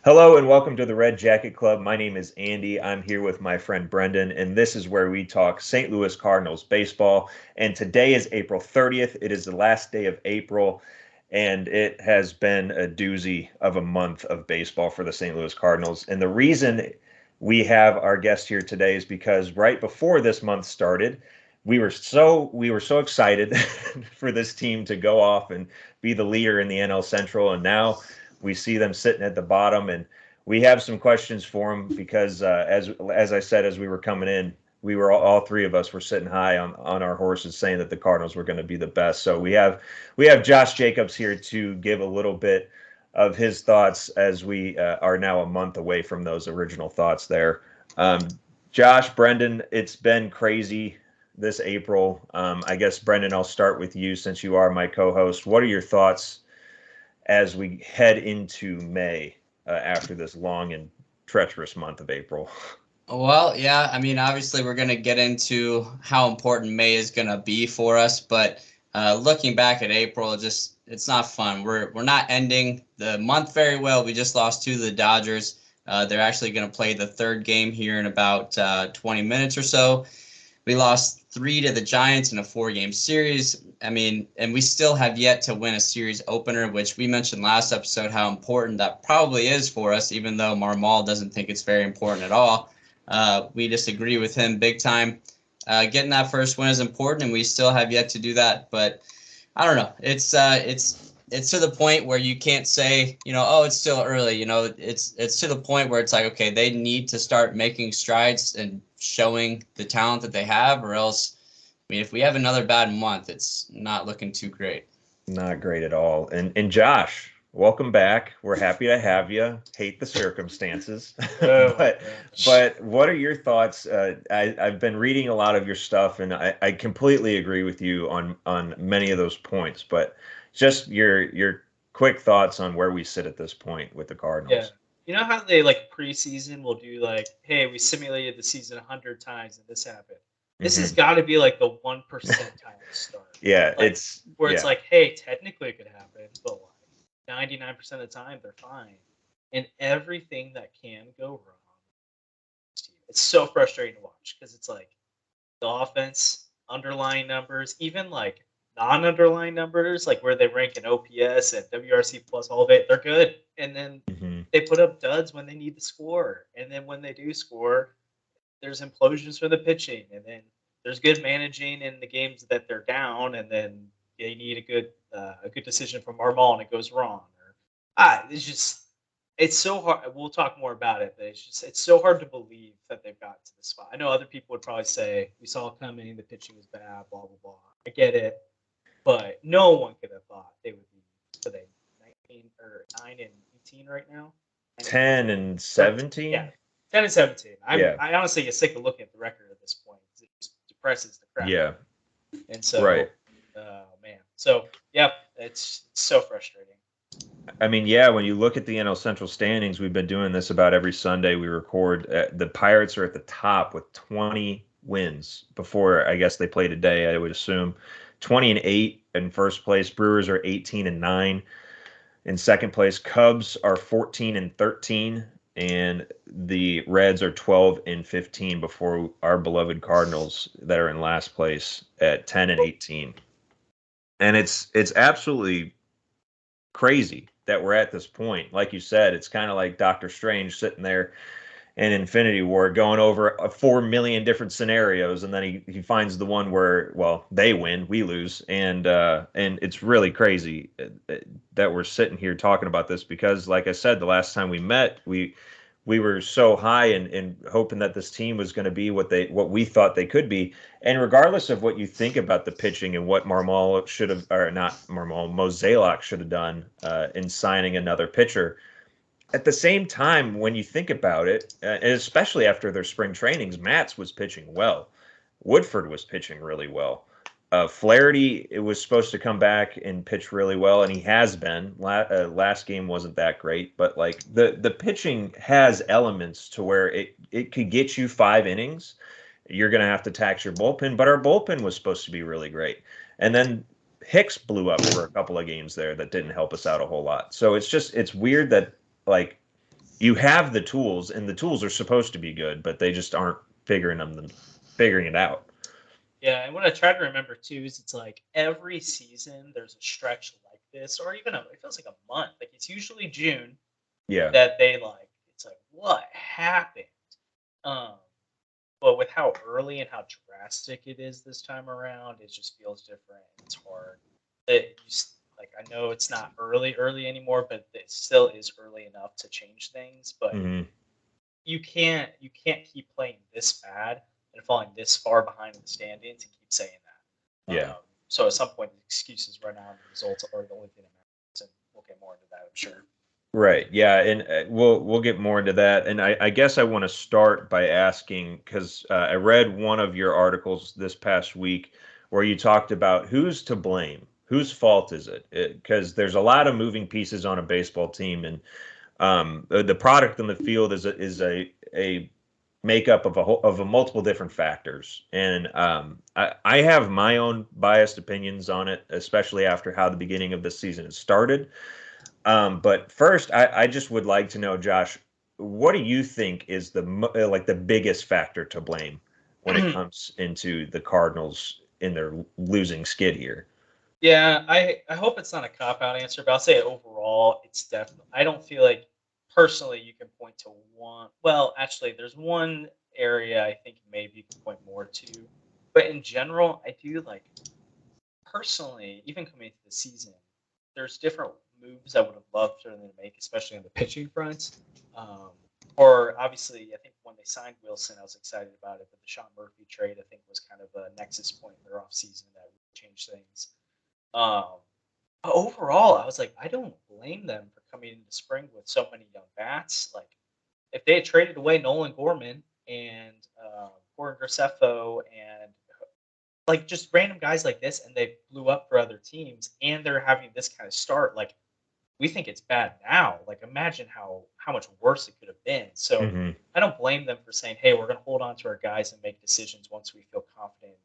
Hello and welcome to the Red Jacket Club. My name is Andy. I'm here with my friend Brendan, and this is where we talk St. Louis Cardinals baseball. And today is April 30th. It is the last day of April, and it has been a doozy of a month of baseball for the St. Louis Cardinals. And the reason we have our guest here today is because right before this month started, we were so excited for this team to go off and be the leader in the NL Central, and now we see them sitting at the bottom, and we have some questions for them because, as I said, as we were coming in, we were all three of us were sitting high on our horses, saying that the Cardinals were going to be the best. So we have Josh Jacobs here to give a little bit of his thoughts as we are now a month away from those original thoughts there. Josh, Brendan, it's been crazy this April. I guess, Brendan, I'll start with you since you are my co-host. What are your thoughts as we head into May after this long and treacherous month of April? Well, yeah, I mean, obviously we're going to get into how important May is going to be for us, but looking back at April, it's not fun. We're not ending the month very well. We just lost to the Dodgers. They're actually going to play the third game here in about 20 minutes or so. We lost 3 to the Giants in a 4-game series. I mean, and we still have yet to win a series opener, which we mentioned last episode how important that probably is for us, even though Marmal doesn't think it's very important at all. We disagree with him big time. Getting that first win is important, and we still have yet to do that. But I don't know. It's to the point where you can't say, oh, it's still early. It's to the point where it's like, okay, they need to start making strides and showing the talent that they have, or else, I mean, if we have another bad month, it's not looking too great. Not great at all. And Josh, welcome back. We're happy to have you. Hate the circumstances. but what are your thoughts? I've been reading a lot of your stuff, and I completely agree with you on many of those points. But just your quick thoughts on where we sit at this point with the Cardinals. Yeah. You know how they, like, preseason will do, like, hey, we simulated the season 100 times and this happened. This has got to be like the 1% time start. Yeah, like, it's like, hey, technically it could happen, but like 99% of the time they're fine. And everything that can go wrong, it's so frustrating to watch because it's like the offense, underlying numbers, even like non-underlying numbers, like where they rank in OPS and WRC plus, all of it, they're good. And then they put up duds when they need to score. And then when they do score, there's implosions for the pitching, and then there's good managing in the games that they're down, and then they need a good decision from Marmal and it goes wrong. It's so hard. We'll talk more about it, but it's so hard to believe that they've got to this spot. I know other people would probably say we saw it coming, the pitching was bad, blah blah blah. I get it, but no one could have thought they would be. So they 19 or 9 and 18 right now. 10 and 17. Yeah. 10 and 17. I honestly get sick of looking at the record at this point. It just depresses the crap. Yeah. And so, right. Man. So, yeah, it's so frustrating. I mean, yeah, when you look at the NL Central standings, we've been doing this about every Sunday we record. The Pirates are at the top with 20 wins before, I guess, they play today, I would assume. 20 and 8 in first place. Brewers are 18 and 9 in second place. Cubs are 14 and 13. And the Reds are 12 and 15 before our beloved Cardinals that are in last place at 10 and 18. And it's absolutely crazy that we're at this point. Like you said, it's kind of like Doctor Strange sitting there in Infinity War going over 4 million different scenarios, and then he finds the one where, well, they win, we lose, and it's really crazy that we're sitting here talking about this because, like I said, the last time we met, we were so high and hoping that this team was going to be what we thought they could be. And regardless of what you think about the pitching and what Marmal should have, or not Marmal, Mozeliak should have done in signing another pitcher, at the same time, when you think about it, and especially after their spring trainings, Matz was pitching well. Woodford was pitching really well. Flaherty, it was supposed to come back and pitch really well, and he has been. Last game wasn't that great, but like the pitching has elements to where it could get you 5 innings. You're going to have to tax your bullpen, but our bullpen was supposed to be really great. And then Hicks blew up for a couple of games there that didn't help us out a whole lot. So it's weird that, like, you have the tools, and the tools are supposed to be good, but they just aren't figuring it out. Yeah, and what I try to remember too is it's like every season there's a stretch like this, or even it feels like a month. Like it's usually June Yeah. that they like. It's like what happened? Um, but with how early and how drastic it is this time around, it just feels different. It's hard. Like I know it's not early anymore, but it still is early enough to change things. But Hmm. you can't keep playing this bad and falling this far behind in the standings and keep saying that. Yeah. So at some point the excuses run out and the results are the only thing that matters, and we'll get more into that, I'm sure. Right. Yeah, and we'll get more into that. And I guess I want to start by asking because I read one of your articles this past week where you talked about who's to blame, whose fault is it? Because there's a lot of moving pieces on a baseball team, and the product in the field is a makeup of a multiple different factors. And I have my own biased opinions on it, especially after how the beginning of the season has started. But first, I just would like to know, Josh, what do you think is like the biggest factor to blame when it comes into the Cardinals in their losing skid here? Yeah, I hope it's not a cop out answer, but I'll say overall, it's definitely. I don't feel like personally you can point to one. Well, actually, there's one area I think maybe you can point more to, but in general, I do like personally, even coming into the season, there's different moves I would have loved for them to make, especially on the pitching front. Um, or obviously, I think when they signed Wilson, I was excited about it, but the Sean Murphy trade I think was kind of a nexus point in their offseason that really changed things. Um, but overall, I was like, I don't blame them for coming into spring with so many young bats. Like, if they had traded away Nolan Gorman and Gordon Graceffo and like just random guys like this, and they blew up for other teams, and they're having this kind of start, like we think it's bad now. Like imagine how much worse it could have been. So Hmm. I don't blame them for saying, hey, we're going to hold on to our guys and make decisions once we feel confident.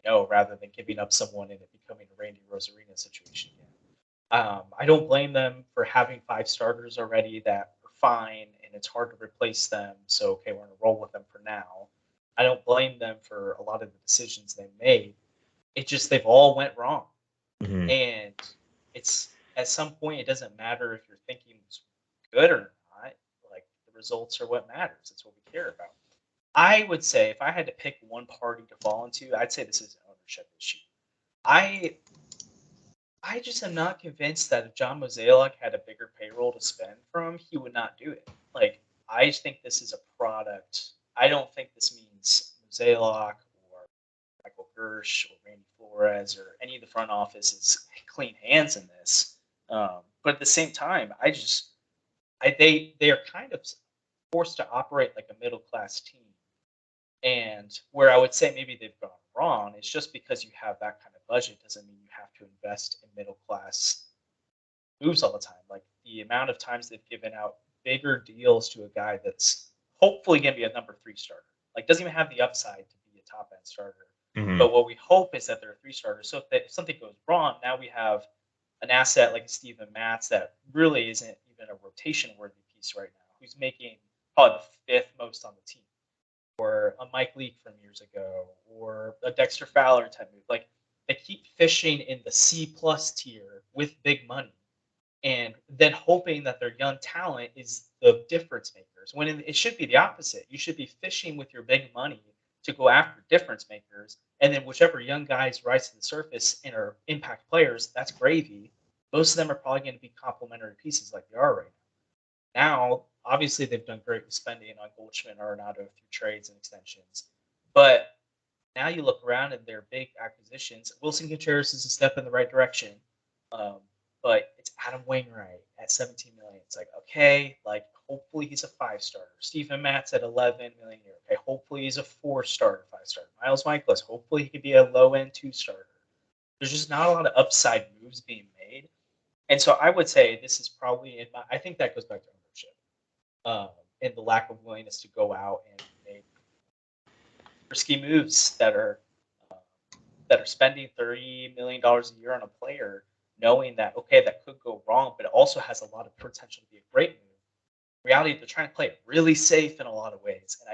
No, rather than giving up someone and it becoming a Randy Rosarina situation again. I don't blame them for having 5 starters already that are fine and it's hard to replace them. So, okay, we're going to roll with them for now. I don't blame them for a lot of the decisions they made. It just, they've all went wrong. Hmm. And it's, at some point, it doesn't matter if you're thinking it's good or not. Like, the results are what matters. It's what we care about. I would say if I had to pick one party to fall into, I'd say this is an ownership issue. I I just am not convinced that if John Mozeliak had a bigger payroll to spend from, he would not do it. Like, I think this is a product. I don't think this means Mozeliak or Michael Gersh or Randy Flores or any of the front office is clean hands in this. But at the same time, they are kind of forced to operate like a middle class team. And where I would say maybe they've gone wrong is just because you have that kind of budget doesn't mean you have to invest in middle class moves all the time. Like the amount of times they've given out bigger deals to a guy that's hopefully going to be a number 3 starter. Like doesn't even have the upside to be a top end starter. Hmm. But what we hope is that they're a 3 starter. So if something goes wrong, now we have an asset like Steven Matz that really isn't even a rotation worthy piece right now, who's making probably the 5th most on the team, or a Mike Leake from years ago, or a Dexter Fowler type move. Like they keep fishing in the C plus tier with big money, and then hoping that their young talent is the difference makers. When it should be the opposite. You should be fishing with your big money to go after difference makers, and then whichever young guys rise to the surface and are impact players, that's gravy. Most of them are probably going to be complementary pieces like they are right now, obviously, they've done great with spending on Goldschmidt and Arenado through trades and extensions. But now you look around and their big acquisitions. Wilson Contreras is a step in the right direction. Um, but it's Adam Wainwright at 17 million. It's like, okay, like hopefully he's a 5 starter. Stephen Matz at 11 million a year. Okay, hopefully he's a 4 starter, 5 starter. Miles Mikolas, hopefully he could be a low end 2 starter. There's just not a lot of upside moves being made. And so I would say this is probably I think that goes back to ownership, and the lack of willingness to go out and make risky moves uh, that are spending $30 million a year on a player, knowing that okay that could go wrong, but it also has a lot of potential to be a great move. reality, they're trying to play it really safe in a lot of ways. And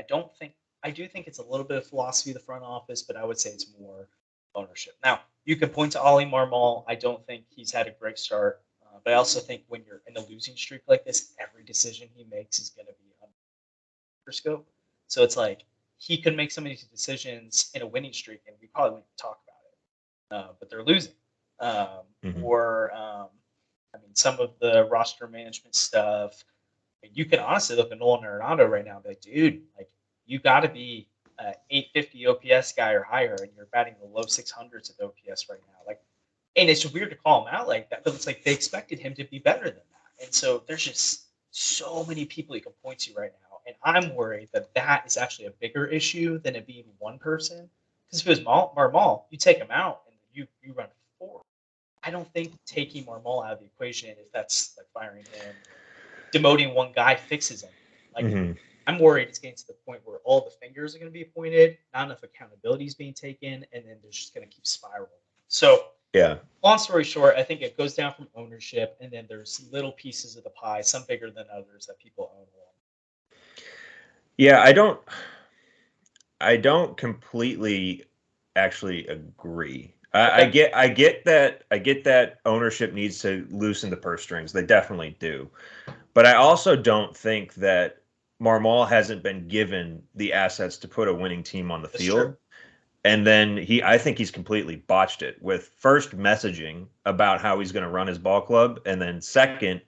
I do think it's a little bit of philosophy of the front office, but I would say it's more ownership. Now, you can point to Ollie Marmol. I don't think he's had a great start. But I also think when you're in a losing streak like this, every decision he makes is going to be under the microscope. So it's like he could make some of these decisions in a winning streak, and we probably wouldn't talk about it. But they're losing. I mean, some of the roster management stuff. I mean, you can honestly look at Nolan Arenado right now and be like, dude, like you got to be an 850 OPS guy or higher, and you're batting the low 600s of OPS right now. Like, and it's weird to call him out like that, but it's like they expected him to be better than that. And so there's just so many people you can point to right now. And I'm worried that that is actually a bigger issue than it being one person. Because if it was Marmol, you take him out and you run forward. I don't think taking Marmol out of the equation, if that's like firing him, demoting one guy fixes him. Like I'm worried it's getting to the point where all the fingers are going to be pointed, not enough accountability is being taken, and then they're just going to keep spiraling. So yeah. Long story short, I think it goes down from ownership, and then there's little pieces of the pie, some bigger than others, that people own. Yeah, I don't completely actually agree. I get that ownership needs to loosen the purse strings. They definitely do. But I also don't think that Marmol hasn't been given the assets to put a winning team on the field. True. And then I think he's completely botched it with first messaging about how he's going to run his ball club, and then second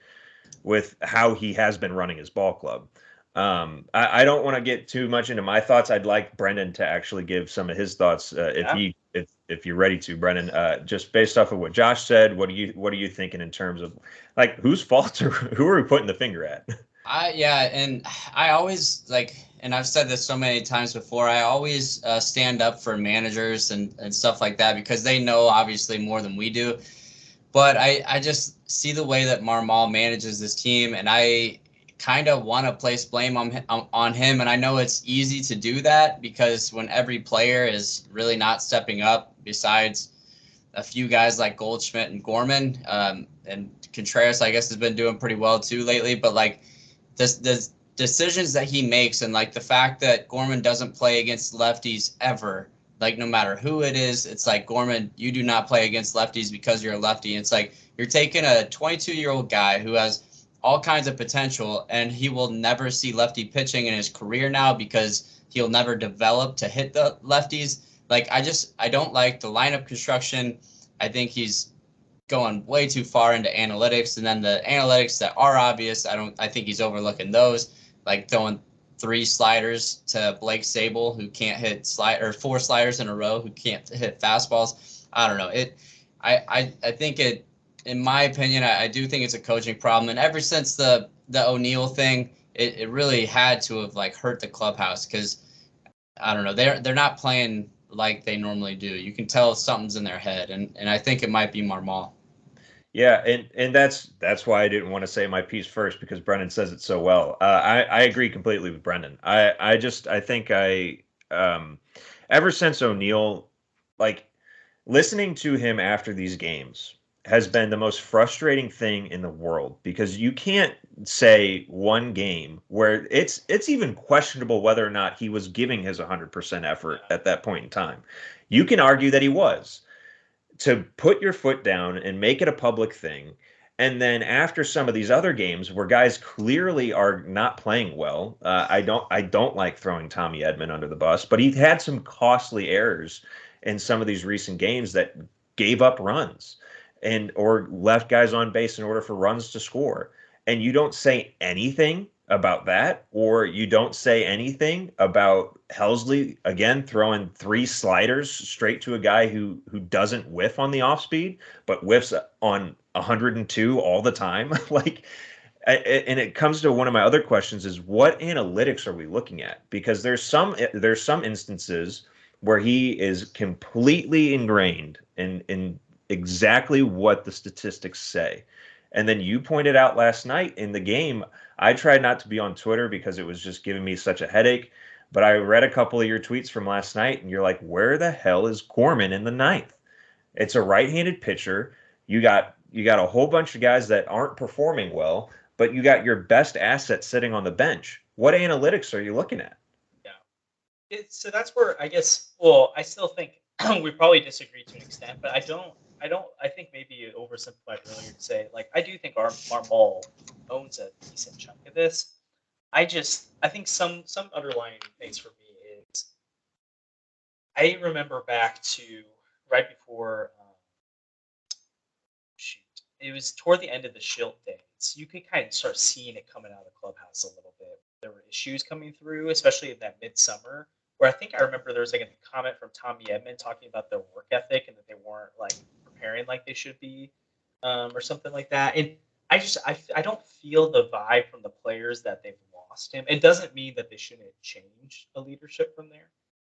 with how he has been running his ball club. I don't want to get too much into my thoughts. I'd like Brendan to actually give some of his thoughts if you're ready to, Brendan. Just based off of what Josh said, what are you thinking in terms of like whose fault or who are we putting the finger at? And I always and I've said this so many times before, I always stand up for managers and stuff like that because they know obviously more than we do. But I just see the way that Marmol manages this team, and I kind of want to place blame on him. And I know it's easy to do that because when every player is really not stepping up, besides a few guys like Goldschmidt and Gorman, and Contreras, I guess, has been doing pretty well too lately. But like the decisions that he makes, and like the fact that Gorman doesn't play against lefties ever, like no matter who it is, it's like, Gorman, you do not play against lefties because you're a lefty. It's like you're taking a 22-year-old guy who has all kinds of potential, and he will never see lefty pitching in his career now because he'll never develop to hit the lefties. Like, I don't like the lineup construction. I think he's going way too far into analytics, and then the analytics that are obvious, I think he's overlooking those, like throwing 3 sliders to Blake Sable, who can't hit 4 sliders in a row, who can't hit fastballs. I don't know. I think it, in my opinion, I do think it's a coaching problem. And ever since the O'Neill thing, it really had to have like hurt the clubhouse because I don't know, they're not playing like they normally do. You can tell something's in their head, and I think it might be Marmol. Yeah, and that's why I didn't want to say my piece first because Brendan says it so well. I agree completely with Brendan. I think ever since O'Neill, like listening to him after these games has been the most frustrating thing in the world because you can't say one game where it's even questionable whether or not he was giving his 100% effort at that point in time. You can argue that he was. To put your foot down and make it a public thing. And then after some of these other games where guys clearly are not playing well, I don't like throwing Tommy Edman under the bus, but he had some costly errors in some of these recent games that gave up runs or left guys on base in order for runs to score. And you don't say anything about that, or you don't say anything about Helsley again throwing 3 sliders straight to a guy who doesn't whiff on the off speed, but whiffs on 102 all the time. And it comes to one of my other questions is what analytics are we looking at? Because there's some instances where he is completely ingrained in exactly what the statistics say. And then you pointed out last night in the game, I tried not to be on Twitter because it was just giving me such a headache. But I read a couple of your tweets from last night, and you're like, where the hell is Gorman in the 9th? It's a right-handed pitcher. You got a whole bunch of guys that aren't performing well, but you got your best asset sitting on the bench. What analytics are you looking at? Yeah. So that's where I guess. Well, I still think we probably disagree to an extent, but I don't. I think maybe you oversimplified earlier to say like I do think our Marmol owns a decent chunk of this. I think some underlying things for me is I remember back to right before it was toward the end of the Schilt days. You could kind of start seeing it coming out of the clubhouse a little bit. There were issues coming through, especially in that midsummer, where I think I remember there was like a comment from Tommy Edman talking about their work ethic and that they weren't like preparing like they should be, or something like that. And I don't feel the vibe from the players that they've lost him. It doesn't mean that they shouldn't change the leadership from there,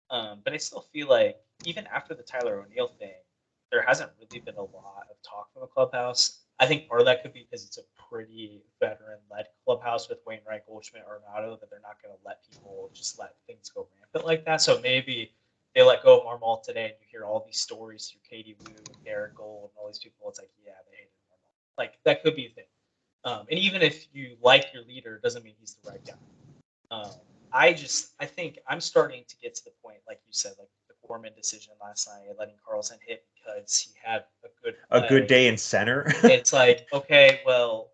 but I still feel like even after the Tyler O'Neill thing, there hasn't really been a lot of talk from the clubhouse. I think part of that could be because it's a pretty veteran-led clubhouse with Wainwright, Goldschmidt, Arenado, that they're not going to let people just let things go rampant like that. So maybe they let go of Marmol today, and you hear all these stories through Katie Wu, Garrett Gold, and all these people. It's like, yeah, they hated Marmol. Like that could be a thing. And even if you like your leader, it doesn't mean he's the right guy. I think I'm starting to get to the point, like you said, like the Gorman decision last night, letting Carlson hit because he had a good day in center. It's like, okay, well,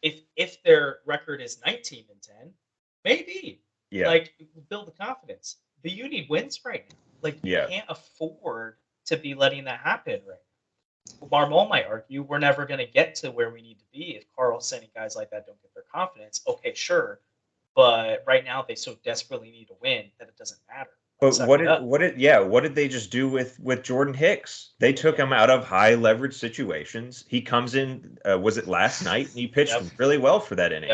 if their record is 19-10, maybe like build the confidence. But you need wins right now. Like you can't afford to be letting that happen right now. Marmol might argue we're never going to get to where we need to be if Carlson and guys like that don't get their confidence. Okay, sure. But right now they so desperately need to win that it doesn't matter. But what did they just do with Jordan Hicks? They took him out of high leverage situations. He comes in, was it last night? And he pitched really well for that inning.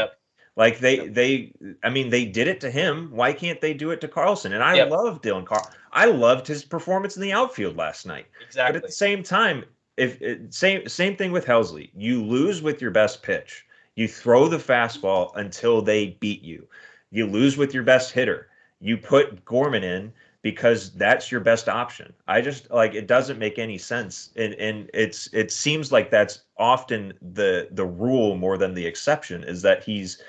Like they did it to him. Why can't they do it to Carlson? And I love Dylan Carl. I loved his performance in the outfield last night. Exactly. But at the same time, same thing with Helsley. You lose with your best pitch. You throw the fastball until they beat you. You lose with your best hitter. You put Gorman in because that's your best option. I just it doesn't make any sense. And it seems like that's often the rule more than the exception, is that he's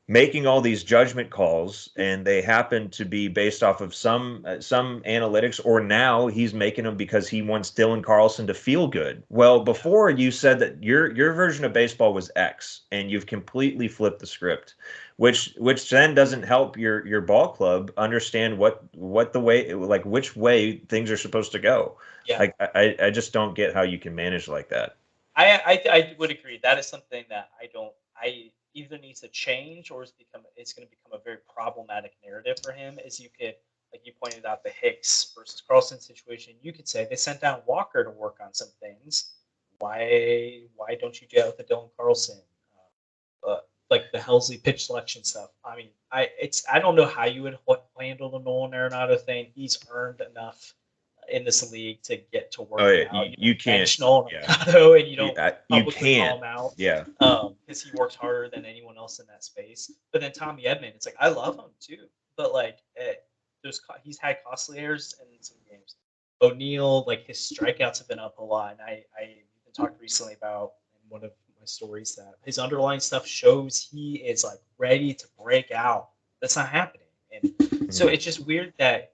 making all these judgment calls and they happen to be based off of some analytics, or now he's making them because he wants Dylan Carlson to feel good. Well, before you said that your version of baseball was X, and you've completely flipped the script, which then doesn't help your ball club understand what the way, like which way things are supposed to go. Like I just don't get how you can manage like that. I would agree. That is something that I either needs to change or it's going to become a very problematic narrative for him. As you could, like you pointed out, the Hicks versus Carlson situation, you could say they sent down Walker to work on some things. Why don't you do that with the Dylan Carlson? Like the Helsley pitch selection stuff. I mean, I don't know how you would handle the Nolan Arenado thing. He's earned enough in this league to get to work. You can't. Nolan Arenado, and you don't you can't call him out. Because he works harder than anyone else in that space. But then Tommy Edman, it's like I love him too, but like he's had costly errors in some games. O'Neill, like his strikeouts have been up a lot, and I even talked recently about in one of my stories that his underlying stuff shows he is like ready to break out. That's not happening, and so it's just weird that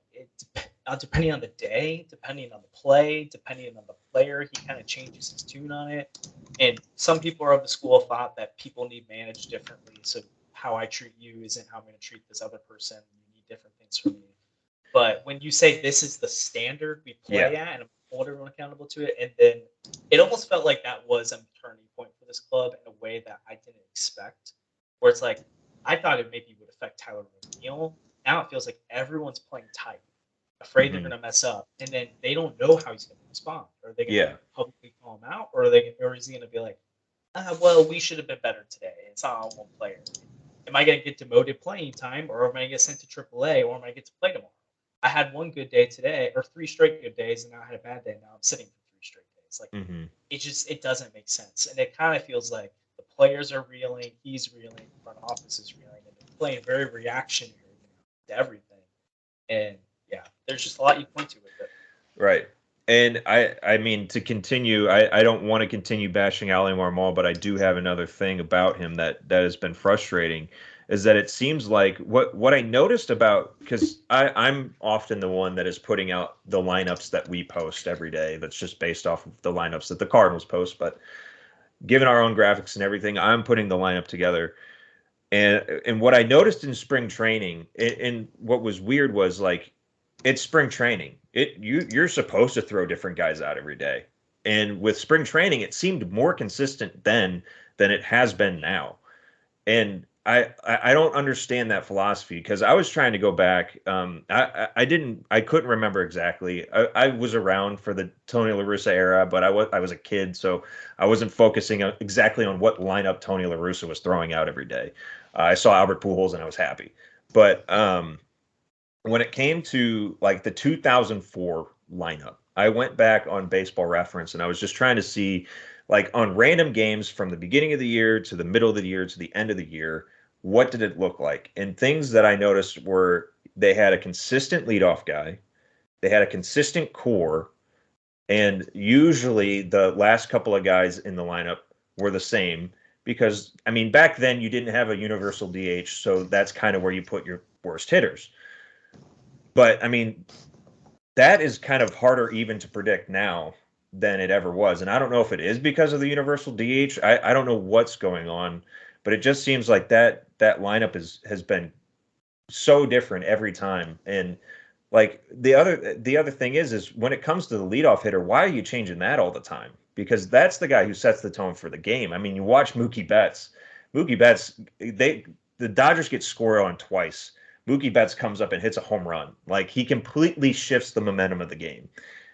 depending on the day, depending on the play, depending on the player, he kind of changes his tune on it. And some people are of the school of thought that people need managed differently. So how I treat you isn't how I'm going to treat this other person. You need different things from me. But when you say this is the standard we play at, and I'm holding everyone accountable to it, and then it almost felt like that was a turning point for this club in a way that I didn't expect. Where it's like I thought it maybe would affect Tyler O'Neill. Now it feels like everyone's playing tight, afraid they're going to mess up, and then they don't know how he's going to respond. Are they going to publicly call him out, or is he going to be like, well, we should have been better today. It's not all one player. Am I going to get demoted playing time, or am I going to get sent to AAA, or am I going to get to play tomorrow? I had one good day today, or 3 straight good days, and now I had a bad day. Now I'm sitting for 3 straight days. Like it doesn't make sense, and it kind of feels like the players are reeling, he's reeling, the front office is reeling, and they're playing very reactionary to everything. And there's just a lot you point to with it. Right. And I mean, to continue, I don't want to continue bashing Ali Marmol, but I do have another thing about him that has been frustrating, is that it seems like what I noticed about, because I'm often the one that is putting out the lineups that we post every day. That's just based off of the lineups that the Cardinals post, but given our own graphics and everything, I'm putting the lineup together. And what I noticed in spring training, and what was weird was like, it's spring training. You're supposed to throw different guys out every day. And with spring training, it seemed more consistent then than it has been now. And I don't understand that philosophy, because I was trying to go back. I couldn't remember exactly. I was around for the Tony La Russa era, but I was a kid, so I wasn't focusing exactly on what lineup Tony La Russa was throwing out every day. I saw Albert Pujols and I was happy. But when it came to like the 2004 lineup, I went back on Baseball Reference and I was just trying to see, like, on random games from the beginning of the year to the middle of the year to the end of the year, what did it look like? And things that I noticed were they had a consistent leadoff guy, they had a consistent core, and usually the last couple of guys in the lineup were the same, because, I mean, back then you didn't have a universal DH, so that's kind of where you put your worst hitters. But, I mean, that is kind of harder even to predict now than it ever was. And I don't know if it is because of the universal DH. I don't know what's going on, but it just seems like that lineup has been so different every time. And like the other thing is when it comes to the leadoff hitter, why are you changing that all the time? Because that's the guy who sets the tone for the game. I mean, you watch Mookie Betts. The Dodgers get scored on twice. Mookie Betts comes up and hits a home run. Like, he completely shifts the momentum of the game.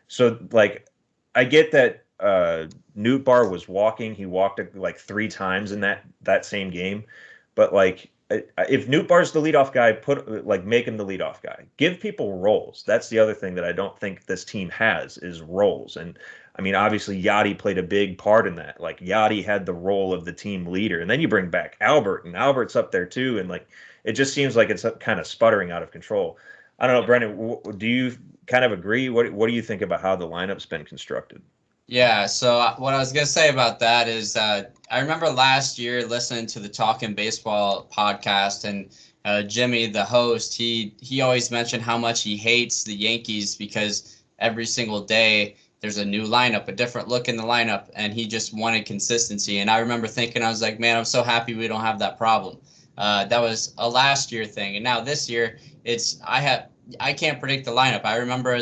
So, like, I get that Nootbaar was walking. He walked like 3 times in that same game. But, like, if Nootbaar's the leadoff guy, make him the leadoff guy. Give people roles. That's the other thing that I don't think this team has, is roles. And I mean, obviously, Yachty played a big part in that. Like, Yachty had the role of the team leader, and then you bring back Albert, and Albert's up there too, and like, it just seems like it's kind of sputtering out of control. I don't know, Brendan. Do you kind of agree? What do you think about how the lineup's been constructed? Yeah, so what I was going to say about that is I remember last year listening to the Talkin' Baseball podcast, and Jimmy, the host, he always mentioned how much he hates the Yankees because every single day there's a new lineup, a different look in the lineup, and he just wanted consistency. And I remember thinking, I was like, man, I'm so happy we don't have that problem. That was a last year thing, and now this year I can't predict the lineup. I remember,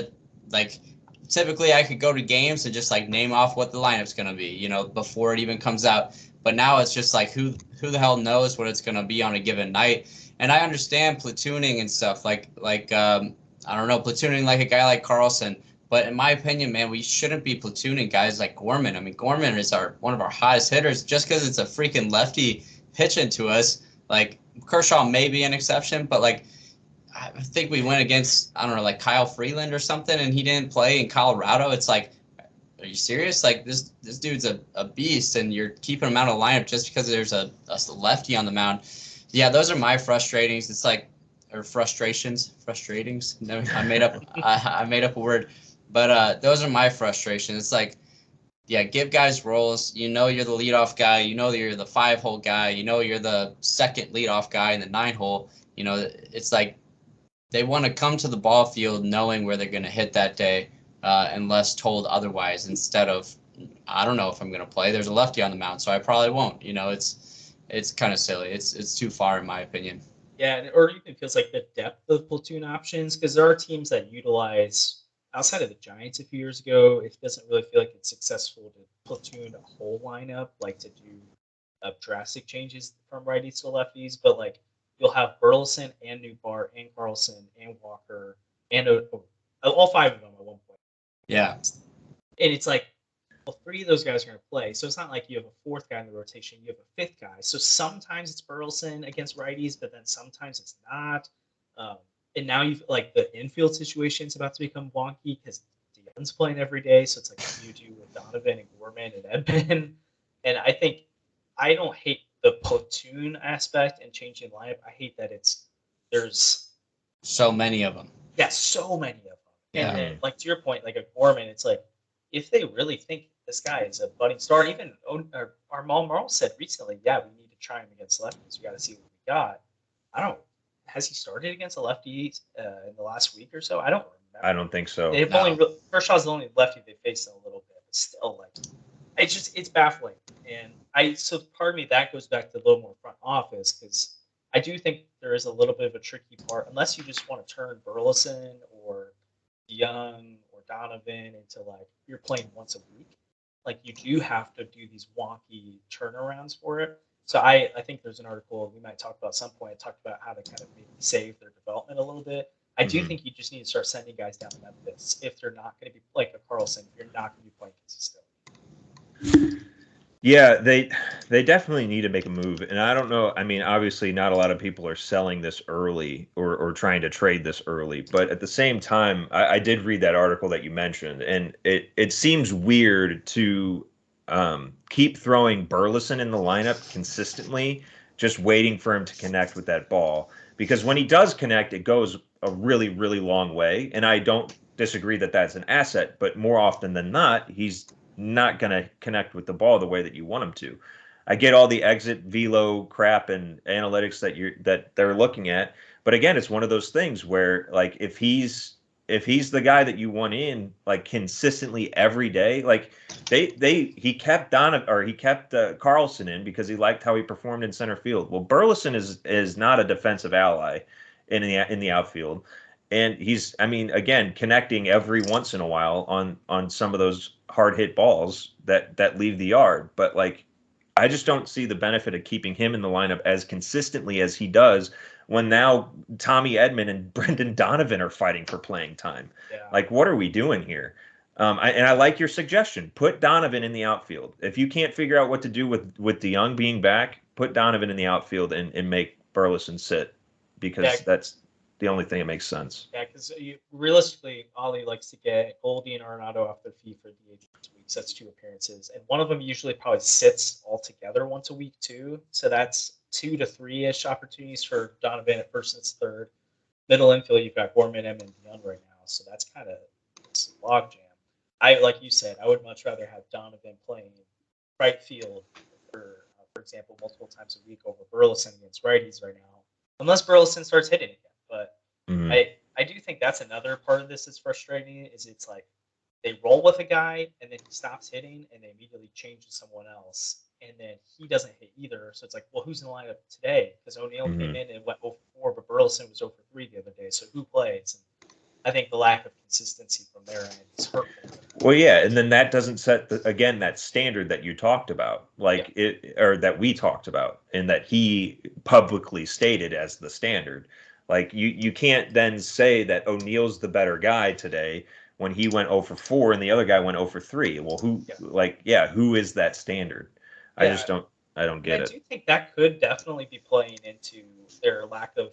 like, typically I could go to games and just like name off what the lineup's going to be, before it even comes out. But now it's just like, who the hell knows what it's going to be on a given night. And I understand platooning and stuff like I don't know, platooning like a guy like Carlson. But in my opinion, man, we shouldn't be platooning guys like Gorman. I mean, Gorman is one of our hottest hitters. Just because it's a freaking lefty pitching to us, like, Kershaw may be an exception, but like, I think we went against, I don't know, like Kyle Freeland or something, and he didn't play in Colorado. It's like, are you serious? Like, this dude's a beast, and you're keeping him out of the lineup just because there's a lefty on the mound. Yeah, those are my frustratings. It's like, or frustratings. No, I made up a word, but those are my frustrations. It's like, yeah, give guys roles. You're the leadoff guy. You're the 5-hole guy. You're the second leadoff guy in the 9-hole. It's like, they want to come to the ball field knowing where they're going to hit that day, unless told otherwise, instead of, I don't know if I'm going to play. There's a lefty on the mound, so I probably won't. It's kind of silly. It's too far, in my opinion. Yeah, or even feels like the depth of platoon options, because there are teams that utilize, outside of the Giants a few years ago, it doesn't really feel like it's successful to platoon a whole lineup, like to do drastic changes from righties to lefties, but like, you'll have Burleson and Nootbaar and Carlson and Walker and all 5 of them at one point. Yeah. And it's like, well, 3 of those guys are going to play. So it's not like you have a 4th guy in the rotation. You have a 5th guy. So sometimes it's Burleson against righties, but then sometimes it's not. And now you've, like, the infield situation is about to become wonky because Dion's playing every day. So it's like you do with Donovan and Gorman and Edman. And I don't hate the platoon aspect and changing lineup. I hate that there's so many of them. Yeah, so many of them. Yeah. And like to your point, like a Gorman, it's like if they really think this guy is a budding star, even our Marl said recently, yeah, we need to try him against lefties. We got to see what we got. I don't. Has he started against a lefty in the last week or so? I don't remember. I don't think so. They've only Kershaw's the only lefty they faced in a little bit, but still, like, it's baffling. And so part of me that goes back to a little more front office because I do think there is a little bit of a tricky part unless you just want to turn Burleson or Young or Donovan into like you're playing once a week. Like you do have to do these wonky turnarounds for it. So I think there's an article we might talk about at some point. It talked about how to kind of maybe save their development a little bit. I do think you just need to start sending guys down to Memphis if they're not going to be like a Carlson. If you're not going to be playing consistently. Yeah, they definitely need to make a move. And I don't know. I mean, obviously, not a lot of people are selling this early or trying to trade this early. But at the same time, I did read that article that you mentioned, and it seems weird to keep throwing Burleson in the lineup consistently, just waiting for him to connect with that ball. Because when he does connect, it goes a really, really long way. And I don't disagree that that's an asset, but more often than not, he's not going to connect with the ball the way that you want him to. I get all the exit velo crap and analytics that they're looking at, but again, it's one of those things where like if he's the guy that you want in like consistently every day, like he kept Carlson in because he liked how he performed in center field. Well, Burleson is not a defensive ally in the outfield. And he's, I mean, again, connecting every once in a while on some of those hard hit balls that leave the yard. But like, I just don't see the benefit of keeping him in the lineup as consistently as he does when now Tommy Edman and Brendan Donovan are fighting for playing time. Yeah. Like, what are we doing here? I like your suggestion. Put Donovan in the outfield. If you can't figure out what to do with DeYoung being back, put Donovan in the outfield and make Burleson sit because that's the only thing that makes sense. Yeah, because realistically, Ollie likes to get Goldie and Arenado off their feet for DH weeks. That's 2 appearances. And one of them usually probably sits altogether once a week, too. So that's 2 to 3-ish opportunities for Donovan at first and third. Middle infield, you've got Gorman, Edman, and Young right now. So that's kind of a logjam. Like you said, I would much rather have Donovan playing right field, for example, multiple times a week over Burleson against righties right now. Unless Burleson starts hitting again. But I do think that's another part of this that's frustrating is it's like they roll with a guy and then he stops hitting and they immediately change to someone else and then he doesn't hit either. So it's like, well, who's in the lineup today? Because O'Neill came in and went 0-4, but Burleson was 0-3 the other day. So who plays? And I think the lack of consistency from their end is hurtful. Well, yeah, and then that doesn't set that standard that you talked about, or that we talked about, and that he publicly stated as the standard. Like you can't then say that O'Neill's the better guy today when he went 0-4 and the other guy went 0-3. Well, who is that standard? Yeah. I don't get it. I do think that could definitely be playing into their lack of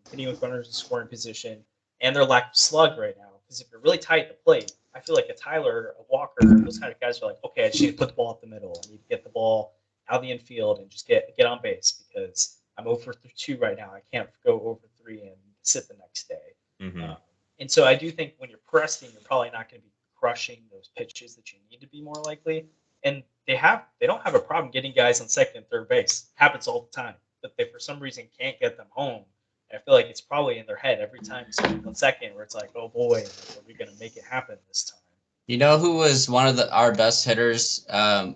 hitting with runners in scoring position and their lack of slug right now. Because if you're really tight at the plate, I feel like a Tyler, a Walker, those kind of guys are like, okay, I just need to put the ball up the middle. I need to get the ball out of the infield and just get on base because I'm 0-2 right now. I can't go 0-3 and sit the next day. Mm-hmm. And so I do think when you're pressing, you're probably not going to be crushing those pitches that you need to be more likely. And they don't have a problem getting guys on second and third base. It happens all the time. But they, for some reason, can't get them home. And I feel like it's probably in their head every time someone's on second where it's like, oh, boy, are we going to make it happen this time? You know who was one of our best hitters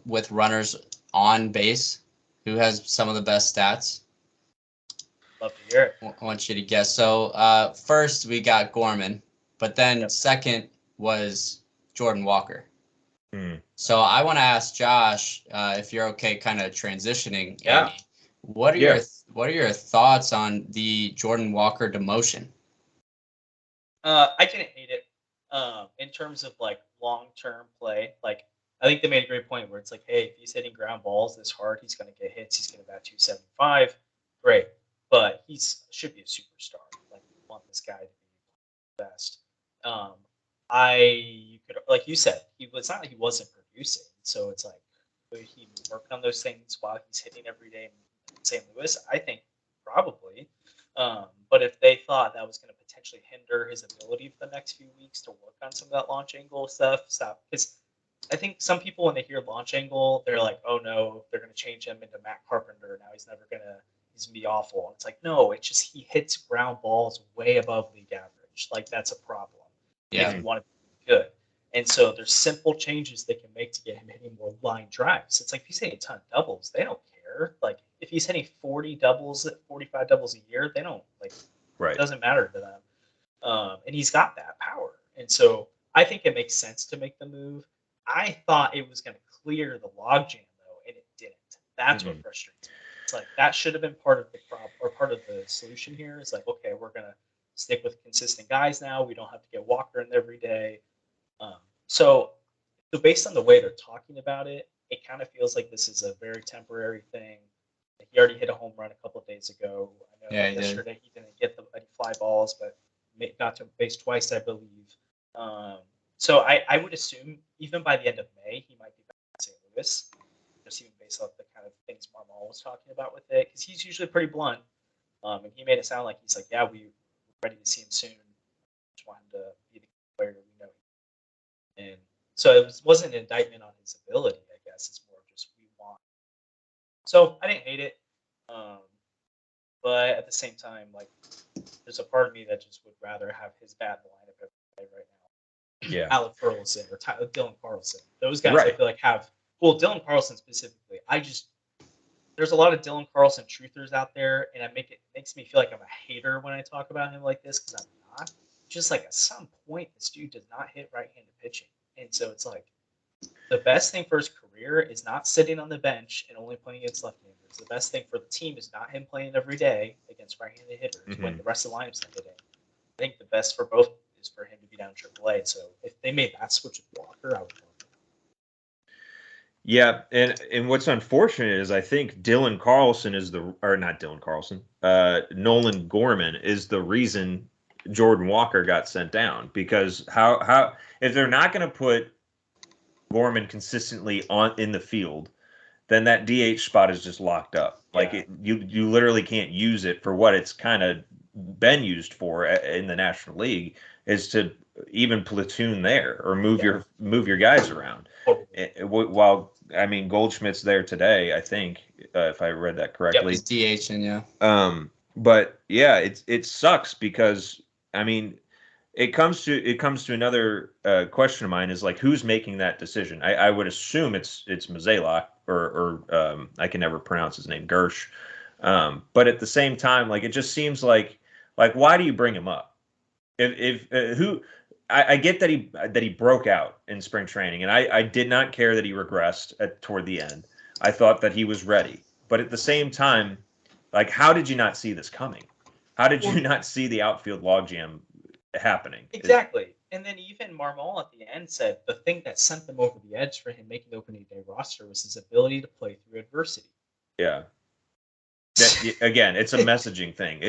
with runners on base? Who has some of the best stats? Love to hear it. I want you to guess. So first we got Gorman, but then second was Jordan Walker. So I want to ask Josh if you're okay kind of transitioning. Yeah. Andy, what are your thoughts on the Jordan Walker demotion? I didn't hate it. In terms of like long-term play, like I think they made a great point where it's like, hey, if he's hitting ground balls this hard, he's going to get hits. He's going to bat 275. Great. But should be a superstar. Like, you want this guy to be the best. You could, like you said, it's not like he wasn't producing. So it's like, would he work on those things while he's hitting every day in St. Louis? I think probably. But if they thought that was going to potentially hinder his ability for the next few weeks to work on some of that launch angle stuff, stop. Because I think some people, when they hear launch angle, they're like, oh no, they're going to change him into Matt Carpenter. Now he's going to be awful. And it's like, no, it's just he hits ground balls way above league average. Like, that's a problem. Yeah. If you want to be good. And so there's simple changes they can make to get him hitting more line drives. It's like, if he's hitting a ton of doubles, they don't care. Like, if he's hitting 40 doubles, 45 doubles a year, they don't, like, Right. It doesn't matter to them. And he's got that power. And so I think it makes sense to make the move. I thought it was going to clear the logjam, though, and it didn't. That's what frustrates me. It's like, that should have been part of the problem, or part of the solution here. It's like, okay, we're going to stick with consistent guys now. We don't have to get Walker in every day. So based on the way they're talking about it, it kind of feels like this is a very temporary thing. He already hit a home run a couple of days ago. I know yesterday he didn't get any fly balls, but got to base twice, I believe. So I would assume even by the end of May, he might be back in St. Louis, just even based off the kind of things Marmol was talking about with it, because he's usually pretty blunt. And he made it sound like he's like, yeah, we're ready to see him soon. Just want him to be the player we know. And so it wasn't an indictment on his ability, I guess. It's more just we want. So I didn't hate it. But at the same time, like, there's a part of me that just would rather have his bat in the lineup every day right now. Yeah. Alec Burleson or Dylan Carlson. Those guys I feel like have, well, Dylan Carlson specifically. There's a lot of Dylan Carlson truthers out there, and it makes me feel like I'm a hater when I talk about him like this, because I'm not. Just like at some point, this dude does not hit right-handed pitching. And so it's like, the best thing for his career is not sitting on the bench and only playing against left-handers. The best thing for the team is not him playing every day against right-handed hitters when the rest of the lineup's not hitting. I think the best for both is for him to be down AAA. So if they made that switch with Walker, I would love it. Yeah, and what's unfortunate is I think Dylan Carlson Nolan Gorman is the reason Jordan Walker got sent down, because how if they're not going to put Gorman consistently in the field, then that DH spot is just locked up. Yeah. Like you literally can't use it for what it's kind of been used for in the National League, is to even platoon there or move your guys around. While I mean Goldschmidt's there today, I think if I read that correctly. Yep, he's DHing, yeah. But yeah, it sucks because I mean. It comes to another question of mine, is like, who's making that decision? I would assume it's Mikolas or I can never pronounce his name, Gersh. But at the same time, like, it just seems like why do you bring him up? I get that he broke out in spring training, and I did not care that he regressed toward the end. I thought that he was ready, but at the same time, like, how did you not see this coming? How did you not see the outfield logjam happening? Exactly. And then even Marmol at the end said the thing that sent them over the edge for him making the opening day roster was his ability to play through adversity. Yeah. Again, it's a messaging thing.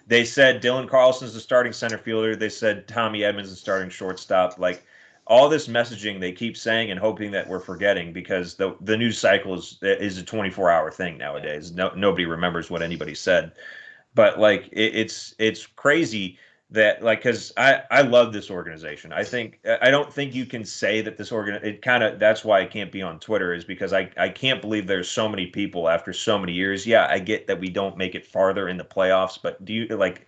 They said Dylan Carlson's the starting center fielder. They said Tommy Edman's the starting shortstop. Like, all this messaging they keep saying and hoping that we're forgetting, because the news cycle is a 24-hour thing nowadays. Nobody remembers what anybody said. But like, it's crazy that, like, because I love this organization. I don't think you can say that this that's why I can't be on Twitter, is because I can't believe there's so many people after so many years. Yeah, I get that we don't make it farther in the playoffs, but do you like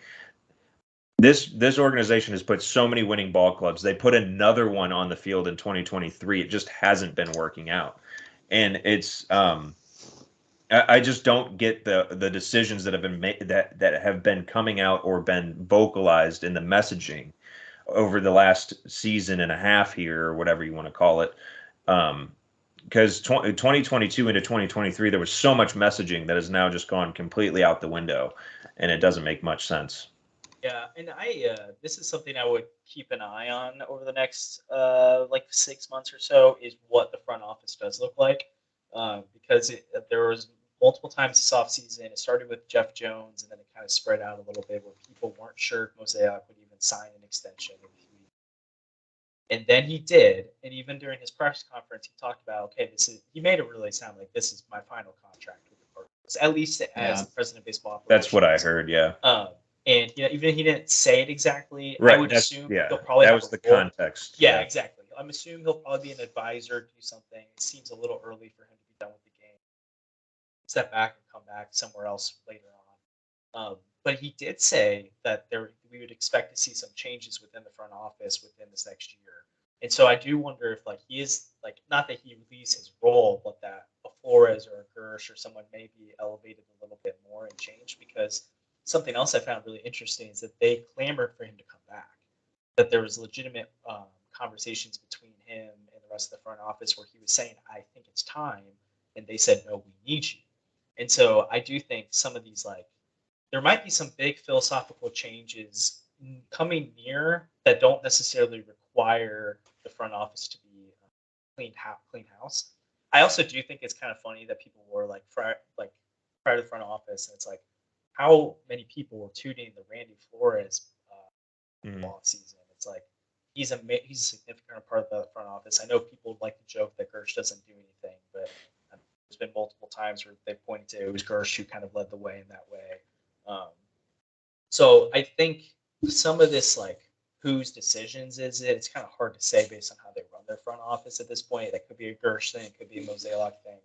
this organization has put so many winning ball clubs. They put another one on the field in 2023. It just hasn't been working out. And it's I just don't get the decisions that have been made, that have been coming out or been vocalized in the messaging over the last season and a half here, or whatever you want to call it. Because 2022 into 2023, there was so much messaging that has now just gone completely out the window, and it doesn't make much sense. Yeah, and this is something I would keep an eye on over the next 6 months or so, is what the front office does look like, because there was multiple times this offseason. It started with Jeff Jones, and then it kind of spread out a little bit where people weren't sure if Mosaic would even sign an extension. And then he did, and even during his press conference, he talked about, okay, he made it really sound like this is my final contract with the Cardinals, at least as the president of baseball operations. That's what I heard, yeah. And even if he didn't say it exactly, Right. I would assume he'll probably that have was a the role. context. Yeah, exactly. I'm assuming he'll probably be an advisor, do something. It seems a little early for him to be done with the game. Step back and come back somewhere else later on. But he did say that we would expect to see some changes within the front office within this next year. And so I do wonder if he is not that he leaves his role, but that a Flores or a Gersh or someone may be elevated a little bit more and changed, because something else I found really interesting is that they clamored for him to come back. That there was legitimate conversations between him and the rest of the front office where he was saying, I think it's time. And they said, no, we need you. And so I do think some of these, there might be some big philosophical changes coming near that don't necessarily require the front office to be clean house. I also do think it's kind of funny that people were prior to the front office, and it's how many people were tuning the Randy Flores ball season. It's he's a significant part of the front office. I know people like to joke that Gersh doesn't do anything, but there's been multiple times where they pointed to it was Gersh who kind of led the way in that way. So I think some of this, whose decisions is it? It's kind of hard to say based on how they run their front office at this point. That could be a Gersh thing, it could be a Mozeliak thing.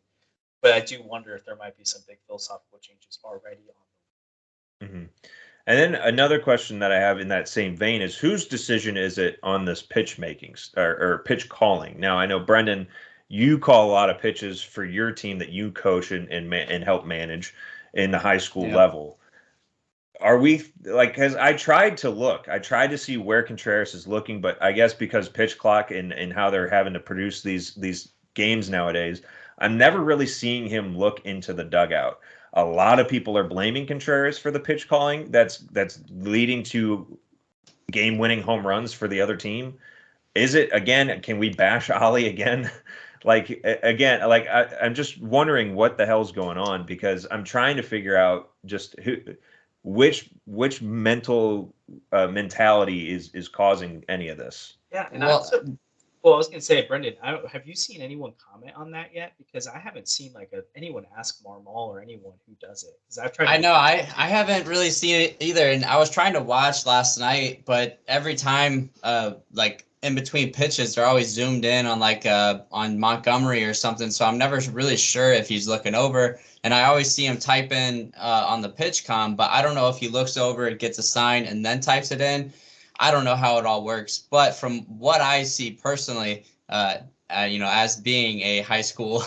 But I do wonder if there might be some big philosophical changes already on them. And then another question that I have in that same vein is, whose decision is it on this pitch making or pitch calling? Now, I know, Brendan, you call a lot of pitches for your team that you coach and help manage in the high school level. Are we because I tried to see where Contreras is looking, but I guess because pitch clock and how they're having to produce these games nowadays, I'm never really seeing him look into the dugout. A lot of people are blaming Contreras for the pitch calling that's leading to game-winning home runs for the other team. Is it, again, can we bash Ollie again? I'm just wondering what the hell's going on, because I'm trying to figure out just which mentality is causing any of this. Yeah, and I was going to say, Brendan, have you seen anyone comment on that yet? Because I haven't seen anyone ask Marmol or anyone who does it. Because I've tried. I haven't really seen it either, and I was trying to watch last night, but every time, in between pitches, they're always zoomed in on on Montgomery or something. So I'm never really sure if he's looking over. And I always see him type in on the pitch com, but I don't know if he looks over, gets a sign, and then types it in. I don't know how it all works, but from what I see personally, as being a high school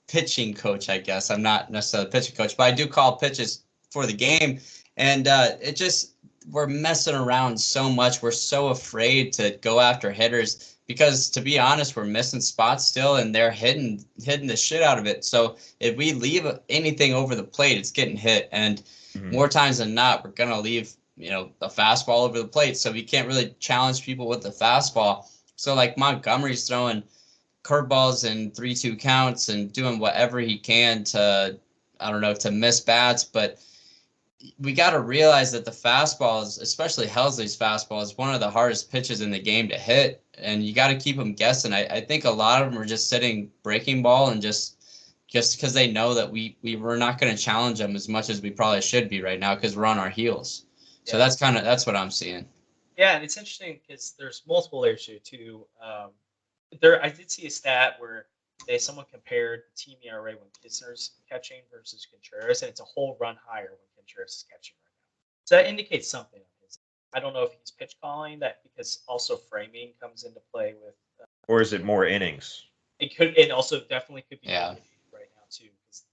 pitching coach, I guess I'm not necessarily a pitching coach, but I do call pitches for the game, and we're messing around so much. We're so afraid to go after hitters because, to be honest, we're missing spots still, and they're hitting the shit out of it. So if we leave anything over the plate, it's getting hit, and more times than not, we're gonna leave the fastball over the plate, so we can't really challenge people with the fastball. So Montgomery's throwing curveballs and 3-2 counts and doing whatever he can to miss bats, but we got to realize that the fastball is, especially Helsley's fastball, is one of the hardest pitches in the game to hit, and you got to keep them guessing. I think a lot of them are just sitting breaking ball and just because they know that we're not going to challenge them as much as we probably should be right now because we're on our heels. So that's what I'm seeing. Yeah, and it's interesting because there's multiple layers to it too. I did see a stat where someone compared the team ERA when Knizner's catching versus Contreras, and it's a whole run higher when Contreras is catching right now. So that indicates something. I don't know if he's pitch calling that, because also framing comes into play with. Or is it more innings? It could, and also definitely could be right now too, because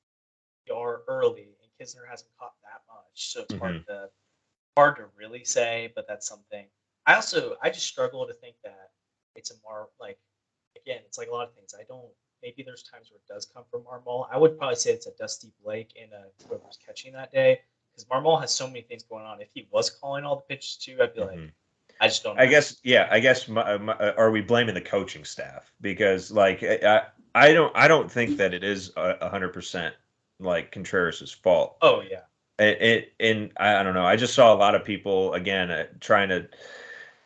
you are early and Knizner hasn't caught that much, so it's hard to really say, but that's something. I just struggle to think that it's a more again, it's like a lot of things. Maybe there's times where it does come from Marmol. I would probably say it's a Dusty Blake and whoever's catching that day, because Marmol has so many things going on. If he was calling all the pitches too, I'd be I just don't know. I guess are we blaming the coaching staff? Because I don't think that it is 100% Contreras' fault. Oh yeah. And I don't know. I just saw a lot of people again trying to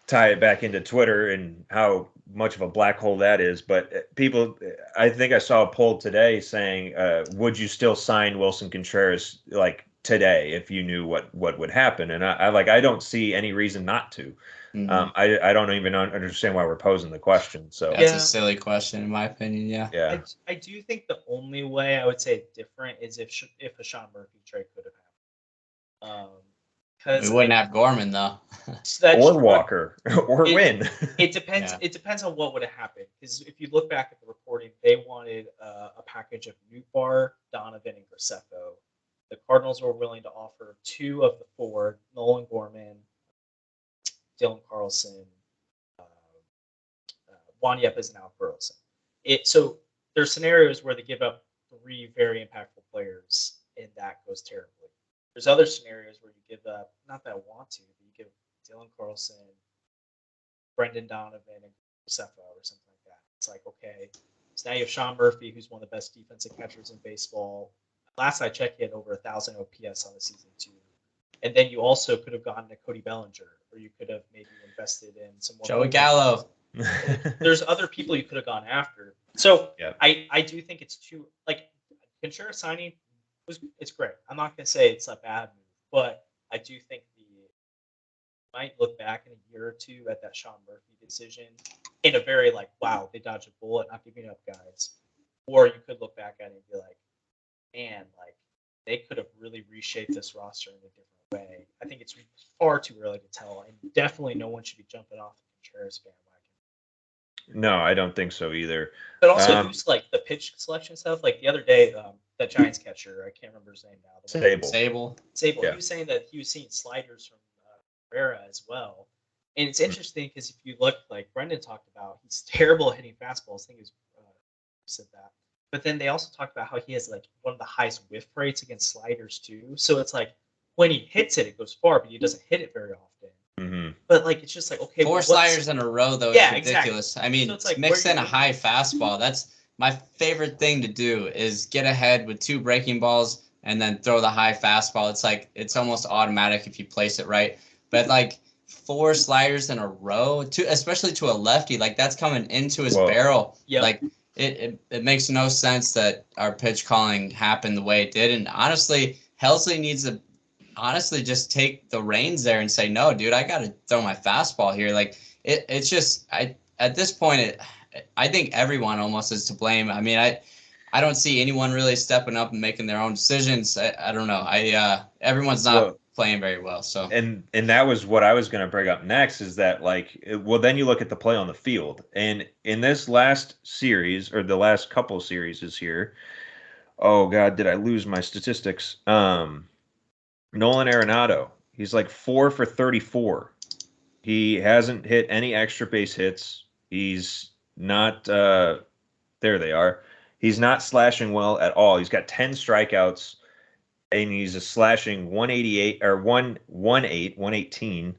tie it back into Twitter and how much of a black hole that is. But people, I think I saw a poll today saying, "Would you still sign Wilson Contreras today if you knew what would happen. And I don't see any reason not to. Mhm. I don't even understand why we're posing the question. So That's a silly question, in my opinion. Yeah. yeah. I do think the only way I would say it's different is if a Sean Murphy trade could have happened. Because We wouldn't have Gorman though. Or Walker or win. It depends. Yeah. It depends on what would have happened. Because if you look back at the reporting, they wanted a package of Nootbaar, Donovan, and Graceffo. The Cardinals were willing to offer 2 of the 4: Nolan, Gorman, Dylan Carlson, Juan Yepes, and Alec Burleson. So there's scenarios where they give up 3 very impactful players, and that goes terribly. There's other scenarios where you give up, not that I want to, but you give Dylan Carlson, Brendan Donovan, and Graceffo or something like that. It's like, okay, so now you have Sean Murphy, who's one of the best defensive catchers in baseball. Last I checked, he had over 1,000 OPS on the season too. And then you also could have gone to Cody Bellinger, or you could have maybe invested in some more. Joey Gallo. There's other people you could have gone after. So yeah. I do think it's too, like, Contreras signing it's great. I'm not gonna say it's a bad move, but I do think might look back in a year or two at that Sean Murphy decision in a very like, wow, they dodged a bullet, not giving up guys. Or you could look back at it and be like, man, like they could have really reshaped this roster in a different way. I think it's far too early to tell, and definitely no one should be jumping off the Contreras bandwagon. No, I don't think so either. But also, who's like the pitch selection stuff? Like the other day, that Giants catcher, I can't remember his name now. Sable. Yeah. He was saying that he was seeing sliders from Cabrera as well. And it's interesting because if you look, like Brendan talked about, he's terrible at hitting fastballs. I think he was said that. But then they also talked about how he has like one of the highest whiff rates against sliders too. So it's like when he hits it, it goes far, but he doesn't hit it very often. Mm-hmm. But like it's just like, okay, 4 sliders in a row though is ridiculous. Exactly. I mean, so it's like, mix in a high fastball. That's my favorite thing to do is get ahead with 2 breaking balls and then throw the high fastball. It's like it's almost automatic if you place it right. But like 4 sliders in a row, especially to a lefty, like that's coming into his barrel. Yep. Like it makes no sense that our pitch calling happened the way it did. And honestly, Helsley needs to just take the reins there and say, no, dude, I got to throw my fastball here. Like it's just, at this point, I think everyone almost is to blame. I mean, I don't see anyone really stepping up and making their own decisions. I don't know. Everyone's not playing very well. So and that was what I was going to bring up next is that then you look at the play on the field, and in this last series or the last couple series is here. Oh God, did I lose my statistics? Nolan Arenado, he's like 4 for 34. He hasn't hit any extra base hits. He's not. There they are. He's not slashing well at all. He's got 10 strikeouts, and he's a slashing 188 or 118,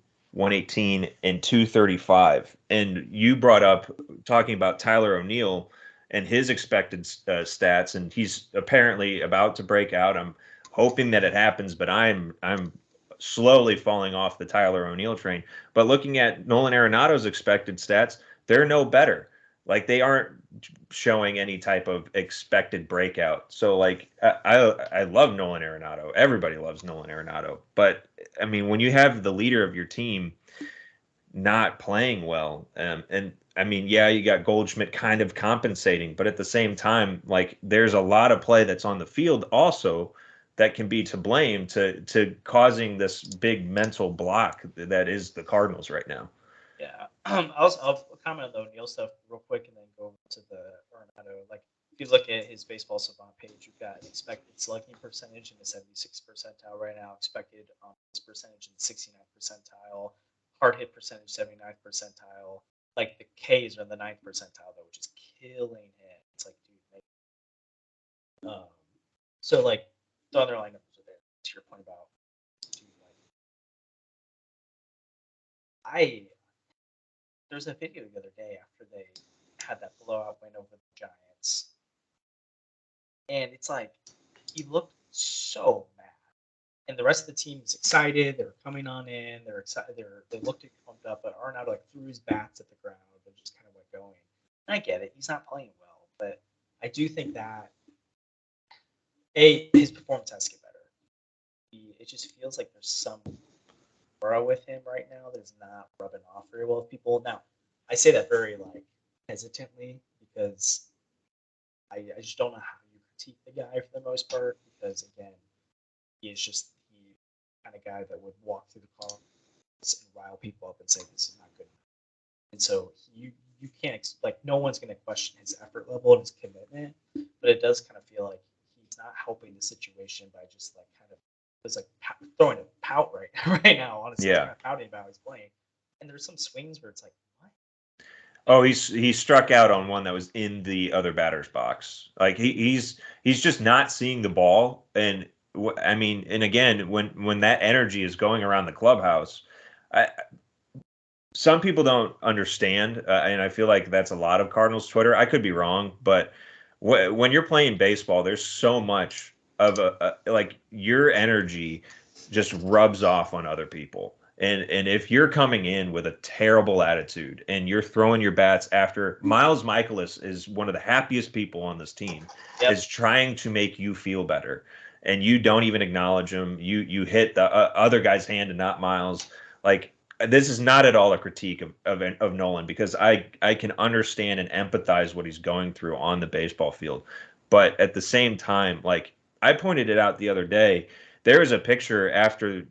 and 235. And you brought up talking about Tyler O'Neill and his expected stats, and he's apparently about to break out. I'm hoping that it happens, but I'm slowly falling off the Tyler O'Neill train. But looking at Nolan Arenado's expected stats, they're no better. Like they aren't showing any type of expected breakout. So like I love Nolan Arenado. Everybody loves Nolan Arenado. But I mean, when you have the leader of your team not playing well, and I mean, yeah, you got Goldschmidt kind of compensating, but at the same time, like there's a lot of play that's on the field also that can be to blame to causing this big mental block that is the Cardinals right now. Yeah, I'll comment on the O'Neill stuff real quick and then go over to the Arenado. Like if you look at his baseball savant page, you've got expected slugging percentage in the 76th percentile right now, expected his percentage in the 69th percentile, hard hit percentage 79th percentile. Like the Ks are in the 9th percentile though, which is killing him. It's like, dude, so like the other line numbers are there. To your point about, dude, like there's a video the other day after they had that blowout win over the Giants, and it's like he looked so mad, and the rest of the team is excited. They were coming on in. They're excited. They looked pumped up, but Arenado like threw his bats at the ground and just kind of went going. And I get it; he's not playing well, but I do think that his performance has to get better. it just feels like there's some aura with him right now that's not rubbing off very well with people. Now, I say that very like hesitantly because I just don't know how you critique the guy for the most part because again, he is just the kind of guy that would walk through the car and rile people up and say this is not good enough. And so you can't like no one's going to question his effort level and his commitment, but it does kind of feel like he's not helping the situation by just like kind of it's like throwing a pout right now. Honestly, Yeah. kind of pouting about how he's playing, and there's some swings where it's like what? Oh, he struck out on one that was in the other batter's box. Like he's just not seeing the ball, and I mean, and again, when that energy is going around the clubhouse, some people don't understand, and I feel like that's a lot of Cardinals Twitter. I could be wrong, but when you're playing baseball, there's so much of like your energy just rubs off on other people. And if you're coming in with a terrible attitude and you're throwing your bats after Miles Mikolas is one of the happiest people on this team, is trying to make you feel better, and you don't even acknowledge him. You hit the other guy's hand and not Miles. Like this is not at all a critique of Nolan because I can understand and empathize what he's going through on the baseball field, but at the same time, like I pointed it out the other day, there was a picture after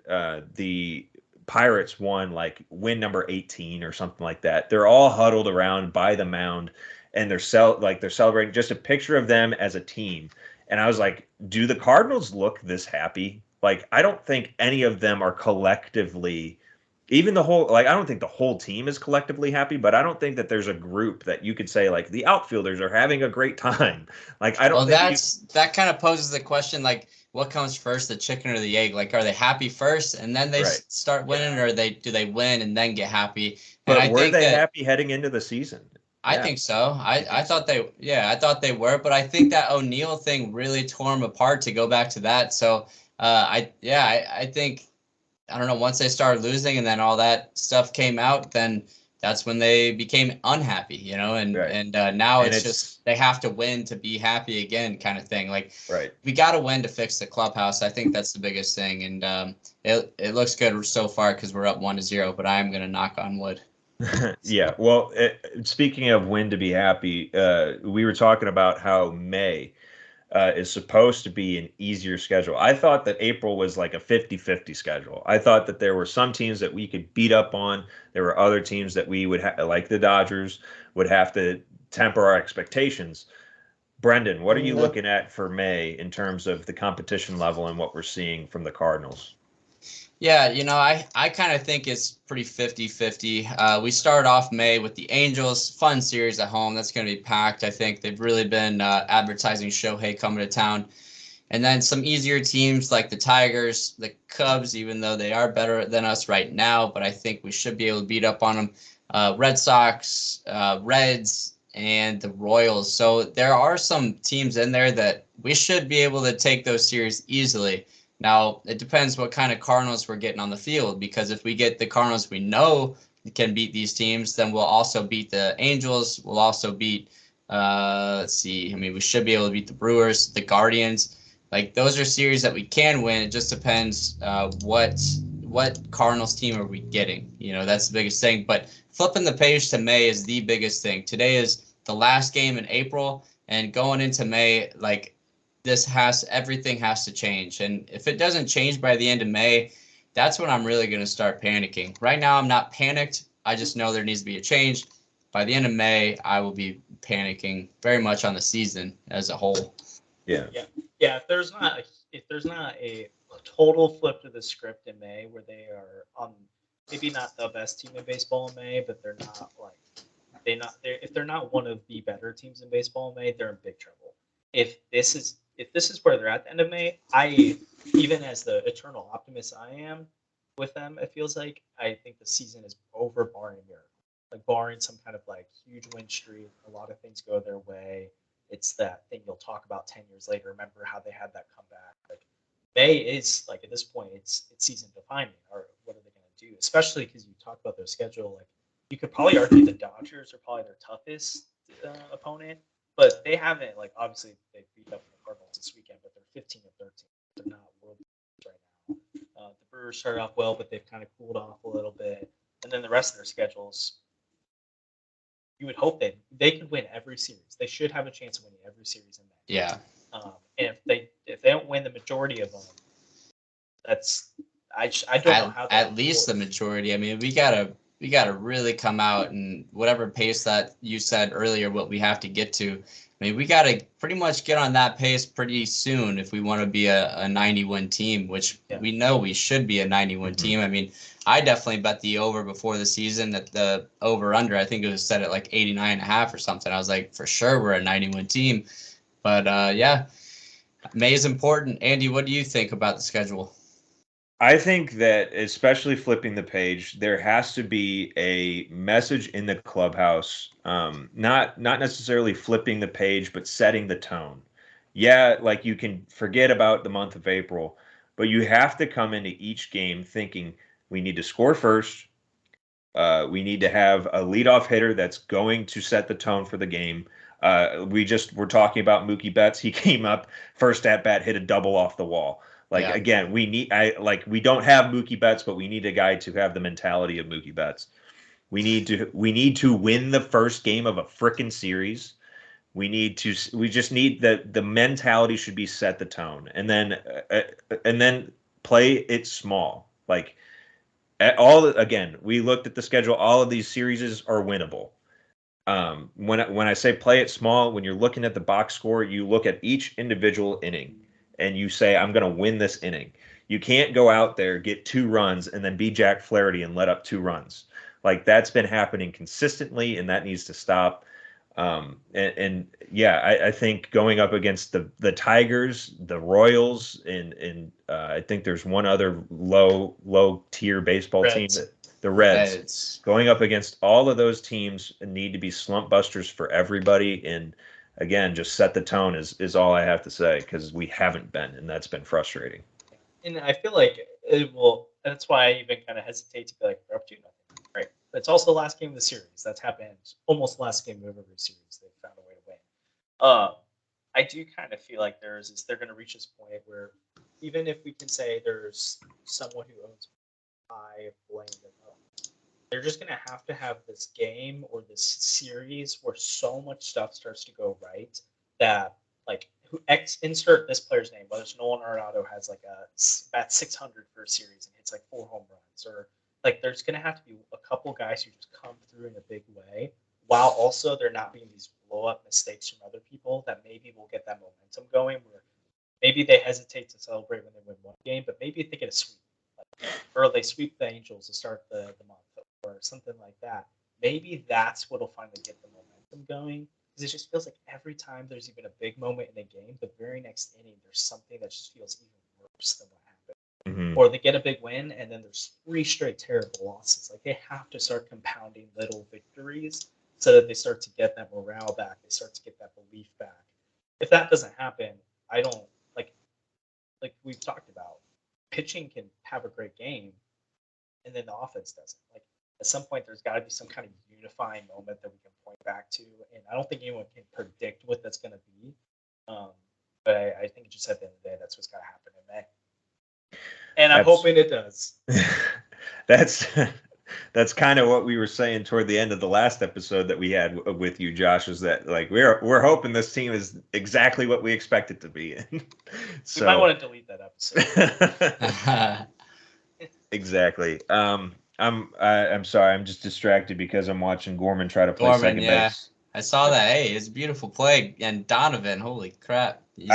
the Pirates won like win number 18 or something like that. They're all huddled around by the mound and they're celebrating, just a picture of them as a team. And I was like, do the Cardinals look this happy? Like I don't think any of them are collectively even the whole like I don't think the whole team is collectively happy, but I don't think that there's a group that you could say like the outfielders are having a great time. Like I don't that kind of poses the question like what comes first, the chicken or the egg? Like, are they happy first and then they start winning, or do they win and then get happy? And but were they happy heading into the season? I think so. I thought they were, but I think that O'Neill thing really tore them apart to go back to that. So I think I don't know, once they started losing and then all that stuff came out, then that's when they became unhappy, and now it's just they have to win to be happy again kind of thing. Like we got to win to fix the clubhouse. I think that's the biggest thing. And it looks good so far because we're up 1-0, but I am going to knock on wood. Yeah. Well, speaking of when to be happy, we were talking about how May is supposed to be an easier schedule. I thought that April was like a 50-50 schedule. I thought that there were some teams that we could beat up on. There were other teams that we would like the Dodgers would have to temper our expectations. Brendan, what are you looking at for May in terms of the competition level and what we're seeing from the Cardinals? Yeah, I kind of think it's pretty 50-50. We start off May with the Angels, fun series at home. That's going to be packed. I think they've really been advertising Shohei coming to town. And then some easier teams like the Tigers, the Cubs, even though they are better than us right now, but I think we should be able to beat up on them. Red Sox, Reds, and the Royals. So there are some teams in there that we should be able to take those series easily. Now, it depends what kind of Cardinals we're getting on the field, because if we get the Cardinals we know can beat these teams, then we'll also beat the Angels. We'll also beat, let's see, I mean, we should be able to beat the Brewers, the Guardians. Like, those are series that we can win. It just depends what Cardinals team are we getting. That's the biggest thing. But flipping the page to May is the biggest thing. Today is the last game in April, and going into May, like, everything has to change. And if it doesn't change by the end of May, that's when I'm really going to start panicking. Right now, I'm not panicked. I just know there needs to be a change. By the end of May, I will be panicking very much on the season as a whole. Yeah. If there's not a total flip to the script in May where they are on maybe not the best team in baseball in May, but they're not if they're not one of the better teams in baseball in May, they're in big trouble. If this is where they're at the end of May, even as the eternal optimist I am with them, it feels like I think the season is over barring a miracle. Like barring some kind of like huge win streak, a lot of things go their way. It's that thing you'll talk about 10 years later. Remember how they had that comeback? Like May is like at this point, it's season defining. Or what are they going to do? Especially because you talk about their schedule. Like you could probably argue the Dodgers are probably their toughest opponent. But they haven't, like, obviously they beat up the Cardinals this weekend, but they're 15-13. They're not world right now. Rivers started off well, but they've kind of cooled off a little bit. And then the rest of their schedules, you would hope they could win every series. They should have a chance of winning every series in May. Yeah. And if they don't win the majority of them, that's I don't know how. At least the majority. I mean, we gotta really come out and whatever pace that you said earlier, what we have to get to. I mean, we gotta pretty much get on that pace pretty soon if we want to be a 90-win team, which we know we should be a 90-win team. I mean, I definitely bet the over before the season that the over-under, I think it was set at like 89.5 or something. I was like, for sure we're a 90-win team. But, yeah, May is important. Andy, what do you think about the schedule? I think that, especially flipping the page, there has to be a message in the clubhouse, not necessarily flipping the page, but setting the tone. Yeah, like you can forget about the month of April, but you have to come into each game thinking we need to score first. We need to have a leadoff hitter that's going to set the tone for the game. We're talking about Mookie Betts. He came up first at bat, hit a double off the wall. Again, we don't have Mookie Betts, but we need a guy to have the mentality of Mookie Betts. We need to win the first game of a frickin' series. We just need the mentality should be set the tone, and then play it small. Like again, we looked at the schedule. All of these series are winnable. When I say play it small, when you're looking at the box score, you look at each individual inning. And you say, I'm going to win this inning. You can't go out there, get 2 runs, and then be Jack Flaherty and let up 2 runs. Like, that's been happening consistently, and that needs to stop. I think going up against the Tigers, the Royals, and I think there's one other low-tier baseball team, the Reds. Going up against all of those teams need to be slump busters for everybody, and again, just set the tone is all I have to say, because we haven't been, and that's been frustrating. And I feel like that's why I even kind of hesitate to be like, we're up 2-0, right? But it's also the last game of the series. That's happened almost the last game of every series. They've found a way to win. I do kind of feel like they're going to reach this point where even if we can say there's someone who owns I blame them up, they're just going to have this game or this series where so much stuff starts to go right that, like, insert this player's name, whether it's Nolan or Arenado has like bat 600 for a series and hits like 4 home runs, or like there's going to have to be a couple guys who just come through in a big way, while also there not being these blow up mistakes from other people that maybe will get that momentum going, where maybe they hesitate to celebrate when they win one game, but maybe if they get a sweep, or they sweep the Angels to start the month, or something like that. Maybe that's what'll finally get the momentum going. Because it just feels like every time there's even a big moment in a game, the very next inning there's something that just feels even worse than what happened. Mm-hmm. Or they get a big win and then there's 3 straight terrible losses. Like, they have to start compounding little victories so that they start to get that morale back. They start to get that belief back. If that doesn't happen, I don't like we've talked about. Pitching can have a great game, and then the offense doesn't. Like, at some point, there's got to be some kind of unifying moment that we can point back to, and I don't think anyone can predict what that's going to be. But I think just at the end of the day, that's what's got to happen in May, and I'm hoping it does. That's kind of what we were saying toward the end of the last episode that we had with you, Josh, is that, like, we're hoping this team is exactly what we expect it to be. So, we might want to delete that episode. Exactly. I'm sorry. I'm just distracted because I'm watching Gorman try to play second base. I saw that. Hey, it's a beautiful play. And Donovan, holy crap. They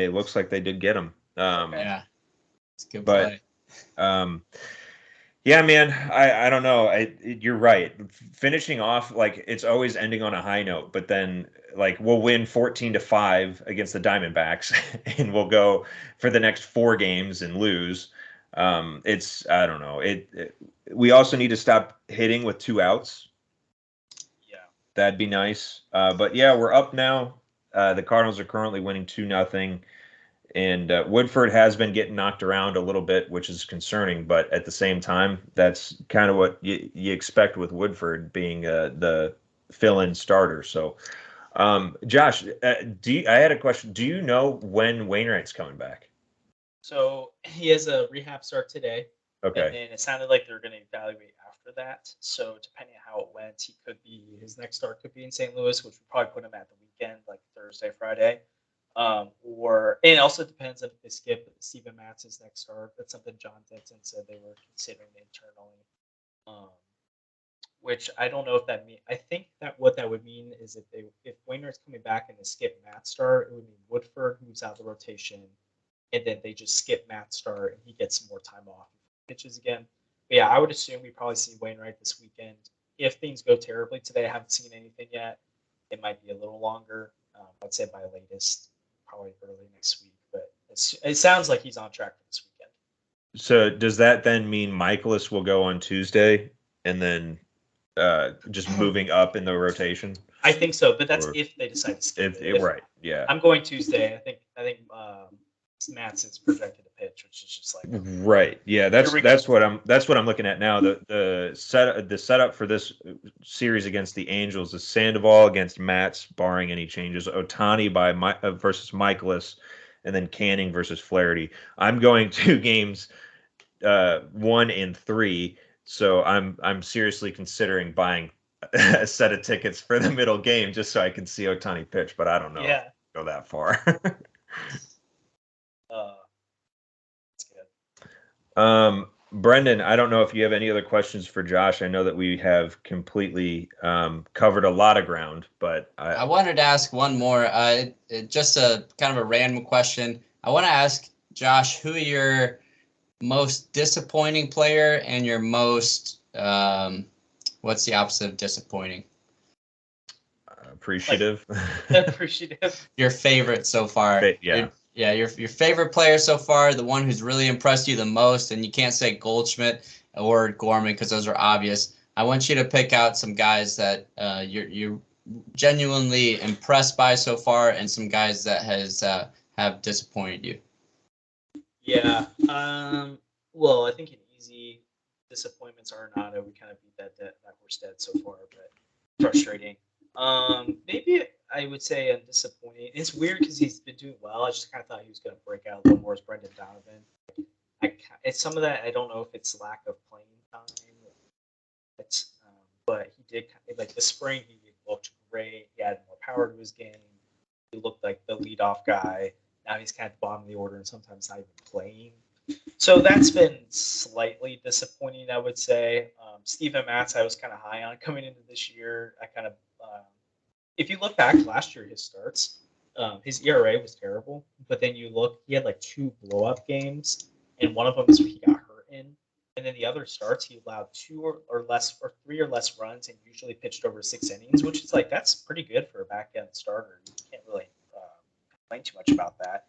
looks like they did get him. Yeah. It's a good play. Yeah, man, I don't know. You're right. Finishing off, like, it's always ending on a high note, but then, like, we'll win 14-5 against the Diamondbacks and we'll go for the next 4 games and lose. I don't know. We also need to stop hitting with 2 outs. Yeah. That'd be nice. But yeah, we're up now. The Cardinals are currently winning 2-0. And Woodford has been getting knocked around a little bit, which is concerning. But at the same time, that's kind of what you expect with Woodford being the fill-in starter. So, Josh, I had a question. Do you know when Wainwright's coming back? So he has a rehab start today. Okay. And then it sounded like they're going to evaluate after that. So depending on how it went, his next start could be in St. Louis, which would probably put him at the weekend, like Thursday, Friday. And it also depends if they skip Steven Matz's next start. That's something John Denton said they were considering internally. Which I don't know if that means. I think that what that would mean is if Wainwright's coming back and they skip Matt's start, it would mean Woodford moves out of the rotation, and then they just skip Matt's start and he gets some more time off. Pitches again. But yeah, I would assume we probably see Wainwright this weekend. If things go terribly today, I haven't seen anything yet. It might be a little longer. I'd say by latest, probably early next week. But it sounds like he's on track for this weekend. So does that then mean Mikolas will go on Tuesday and then just moving up in the rotation? I think so, but that's if they decide to skip it. Right, yeah. I'm going Tuesday. I think Matz is projected to pitch, which is just like right. Yeah, that's what I'm looking at now. The setup for this series against the Angels is Sandoval against Matz, barring any changes. Ohtani versus Mikolas, and then Canning versus Flaherty. I'm going to games 1 and 3, so I'm seriously considering buying a set of tickets for the middle game just so I can see Ohtani pitch, but I don't know. Yeah. Go that far. That's good. Brendan, I don't know if you have any other questions for Josh. I know that we have completely covered a lot of ground, but I wanted to ask one more. Just a kind of a random question. I want to ask Josh who your most disappointing player and your most what's the opposite of disappointing? Appreciative. Appreciative. Your favorite so far. Yeah. Your favorite player so far, the one who's really impressed you the most, and you can't say Goldschmidt or Gorman because those are obvious. I want you to pick out some guys that you're genuinely impressed by so far, and some guys that have disappointed you. Yeah. Well, I think an easy disappointment's Arenado. We kind of beat that horse dead so far, but frustrating. Maybe I would say I'm disappointed. It's weird because he's been doing well. I just kind of thought he was going to break out a little more as Brendan Donovan. It's some of that. I don't know if it's lack of playing time. But he did like the spring. He looked great. He had more power to his game. He looked like the leadoff guy. Now he's kind of at the bottom of the order and sometimes not even playing. So that's been slightly disappointing, I would say. Steven Matz, I was kind of high on coming into this year. I kind of if you look back last year, his starts, his ERA was terrible. But then you look, he had like 2 blow-up games, and one of them is he got hurt in. And then the other starts, he allowed 2 or 3 or less runs and usually pitched over 6 innings, which is like, that's pretty good for a back-end starter. You can't really complain too much about that.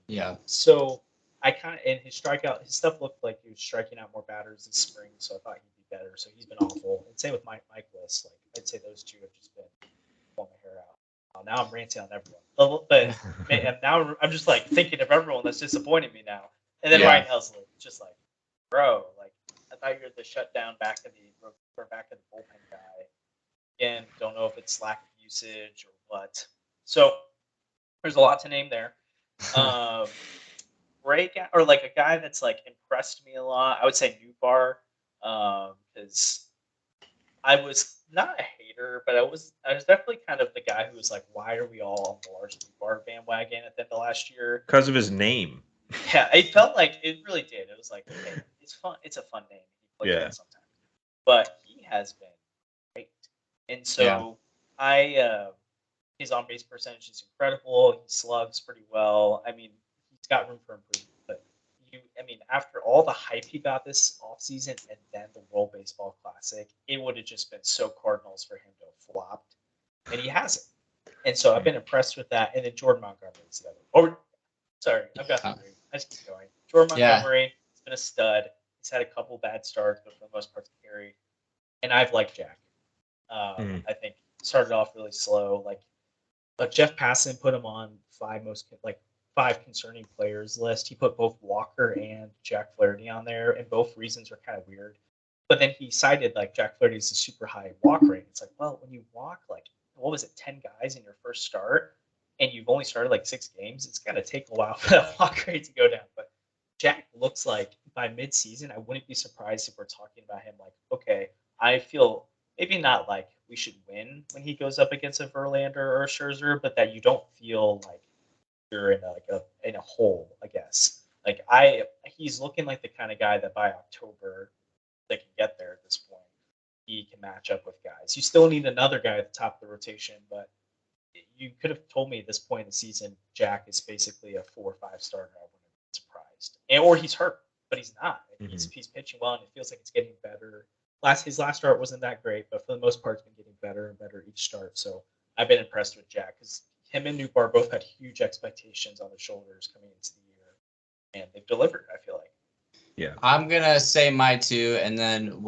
Yeah. So I kind of, and his stuff looked like he was striking out more batters this spring, so I thought he'd be better. So he's been awful. And same with Mikolas. Like, I'd say those two have just been pulling my hair out. Now I'm ranting on everyone. But now I'm just like thinking of everyone that's disappointing me now. And then Ryan Helsley, just like, bro, like I thought you were the shutdown back of the bullpen guy. Again, don't know if it's lack of usage or what. So there's a lot to name there. Breakout or like a guy that's like impressed me a lot. I would say Nootbaar, because I was not a hater, but I was definitely kind of the guy who was like, why are we all on the Lars Nootbaar bandwagon at the end of last year? Because of his name. Yeah, it felt like it really did. It was like, okay, it's fun. It's a fun name. He plays it sometimes, but he has been great, and so his on base percentage is incredible. He slugs pretty well. I mean, he's got room for improvement. But after all the hype he got this offseason and then the World Baseball Classic, it would have just been so Cardinals for him to have flopped, and he hasn't. And so I've been impressed with that. And then Jordan Montgomery is the other. Sorry, I've got three. I just keep going. Jordan Montgomery has been a stud. He's had a couple bad starts, but for the most part, carry. And I've liked Jack. I think started off really slow. But Jeff Passan put him on five concerning players list. He put both Walker and Jack Flaherty on there, and both reasons are kind of weird. But then he cited Jack Flaherty is a super high walk rate. It's like, well, when you walk 10 guys in your first start, and you've only started 6 games, it's gonna take a while for that walk rate to go down. But looks like by mid-season, I wouldn't be surprised if we're talking about him like, okay, I feel maybe not like we should win when he goes up against a Verlander or a Scherzer, but that you don't feel like you're in a hole, I guess. Like he's looking like the kind of guy that by October they can get there at this point. He can match up with guys. You still need another guy at the top of the rotation, but you could have told me at this point in the season, Jack is basically a 4 or 5 starter. I wouldn't have been surprised. Or he's hurt, but he's not. He's pitching well, and it feels like it's getting better. His last start wasn't that great, but for the most part, it's been getting better and better each start. So I've been impressed with Jack because him and Nootbaar both had huge expectations on their shoulders coming into the year, and they've delivered, I feel like. Yeah. I'm going to say my 2, and then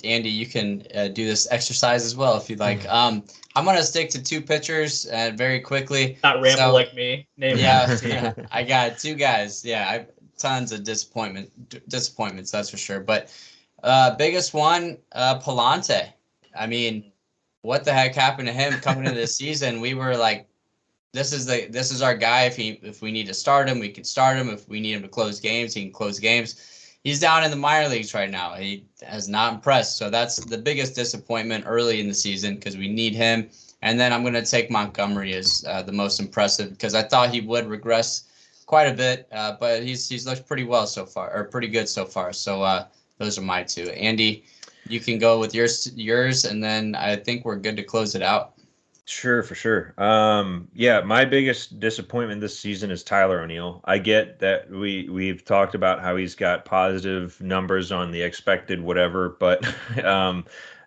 Andy, you can do this exercise as well if you'd like. I'm going to stick to 2 pitchers very quickly. Not ramble like me. Yeah, I got 2 guys. Yeah, tons of disappointments, that's for sure. But biggest one, Pallante. I mean, what the heck happened to him coming into the season? We were like, this is our guy. If we need to start him, we can start him. If we need him to close games, he can close games. He's down in the minor leagues right now. He has not impressed. So that's the biggest disappointment early in the season because we need him. And then I'm going to take Montgomery as the most impressive because I thought he would regress quite a bit, but he's looked pretty well so far, or pretty good so far. So those are my 2. Andy, you can go with yours, and then I think we're good to close it out. Sure, for sure. Yeah, my biggest disappointment this season is Tyler O'Neill. I get that we've talked about how he's got positive numbers on the expected whatever, but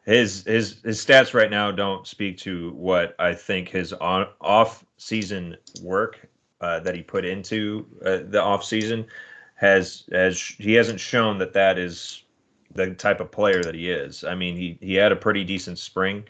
his stats right now don't speak to what I think his off season work that he put into the off season he hasn't shown that is the type of player that he is. I mean, he had a pretty decent spring.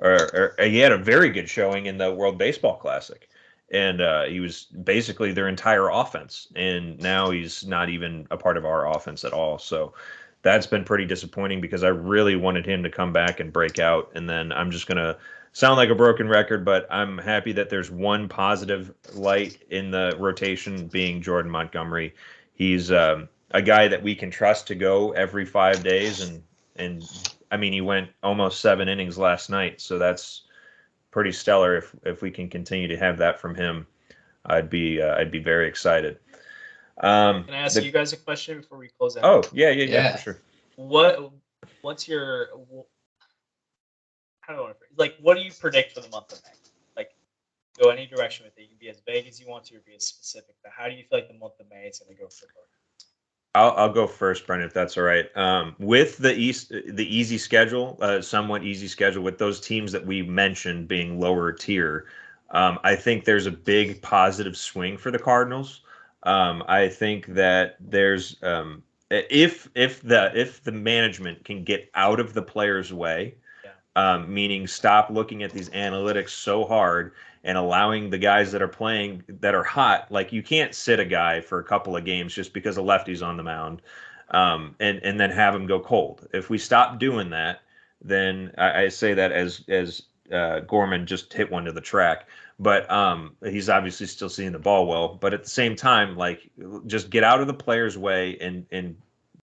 Or he had a very good showing in the World Baseball Classic, and he was basically their entire offense. And now he's not even a part of our offense at all. So that's been pretty disappointing because I really wanted him to come back and break out. And then I'm just gonna sound like a broken record, but I'm happy that there's one positive light in the rotation, being Jordan Montgomery. He's a guy that we can trust to go every 5 days, and I mean, he went almost 7 innings last night, so that's pretty stellar. If we can continue to have that from him, I'd be very excited. Can I ask you guys a question before we close out? Oh, yeah, for sure. What's your what do you predict for the month of May? Like, go any direction with it. You can be as vague as you want to, or be as specific. But how do you feel like the month of May is going to go for both? I'll go first, Brendan, if that's all right. With the easy schedule, somewhat easy schedule, with those teams that we mentioned being lower tier, I think there's a big positive swing for the Cardinals. I think that there's if the management can get out of the players' way, meaning stop looking at these analytics so hard and allowing the guys that are playing that are hot, like you can't sit a guy for a couple of games just because a lefty's on the mound, and then have him go cold. If we stop doing that, then I say that as Gorman just hit one to the track, but he's obviously still seeing the ball well. But at the same time, like, just get out of the player's way and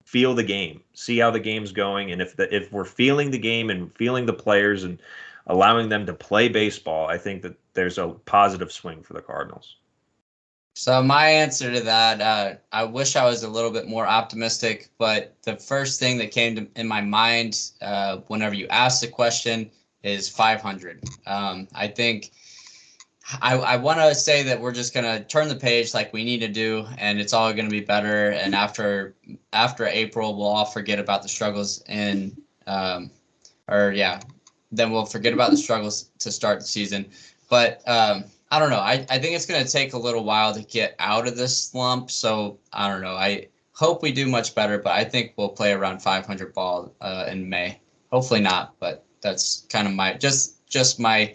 feel the game, see how the game's going, and if we're feeling the game and feeling the players and allowing them to play baseball, I think that there's a positive swing for the Cardinals. So my answer to that, I wish I was a little bit more optimistic, but the first thing that came in my mind whenever you asked the question is 500. I think I want to say that we're just going to turn the page like we need to do, and it's all going to be better. And after April, we'll all forget about the struggles then we'll forget about the struggles to start the season. But I don't know. I think it's going to take a little while to get out of this slump. So I don't know. I hope we do much better, but I think we'll play around 500 ball in May. Hopefully not, but that's kind of my just my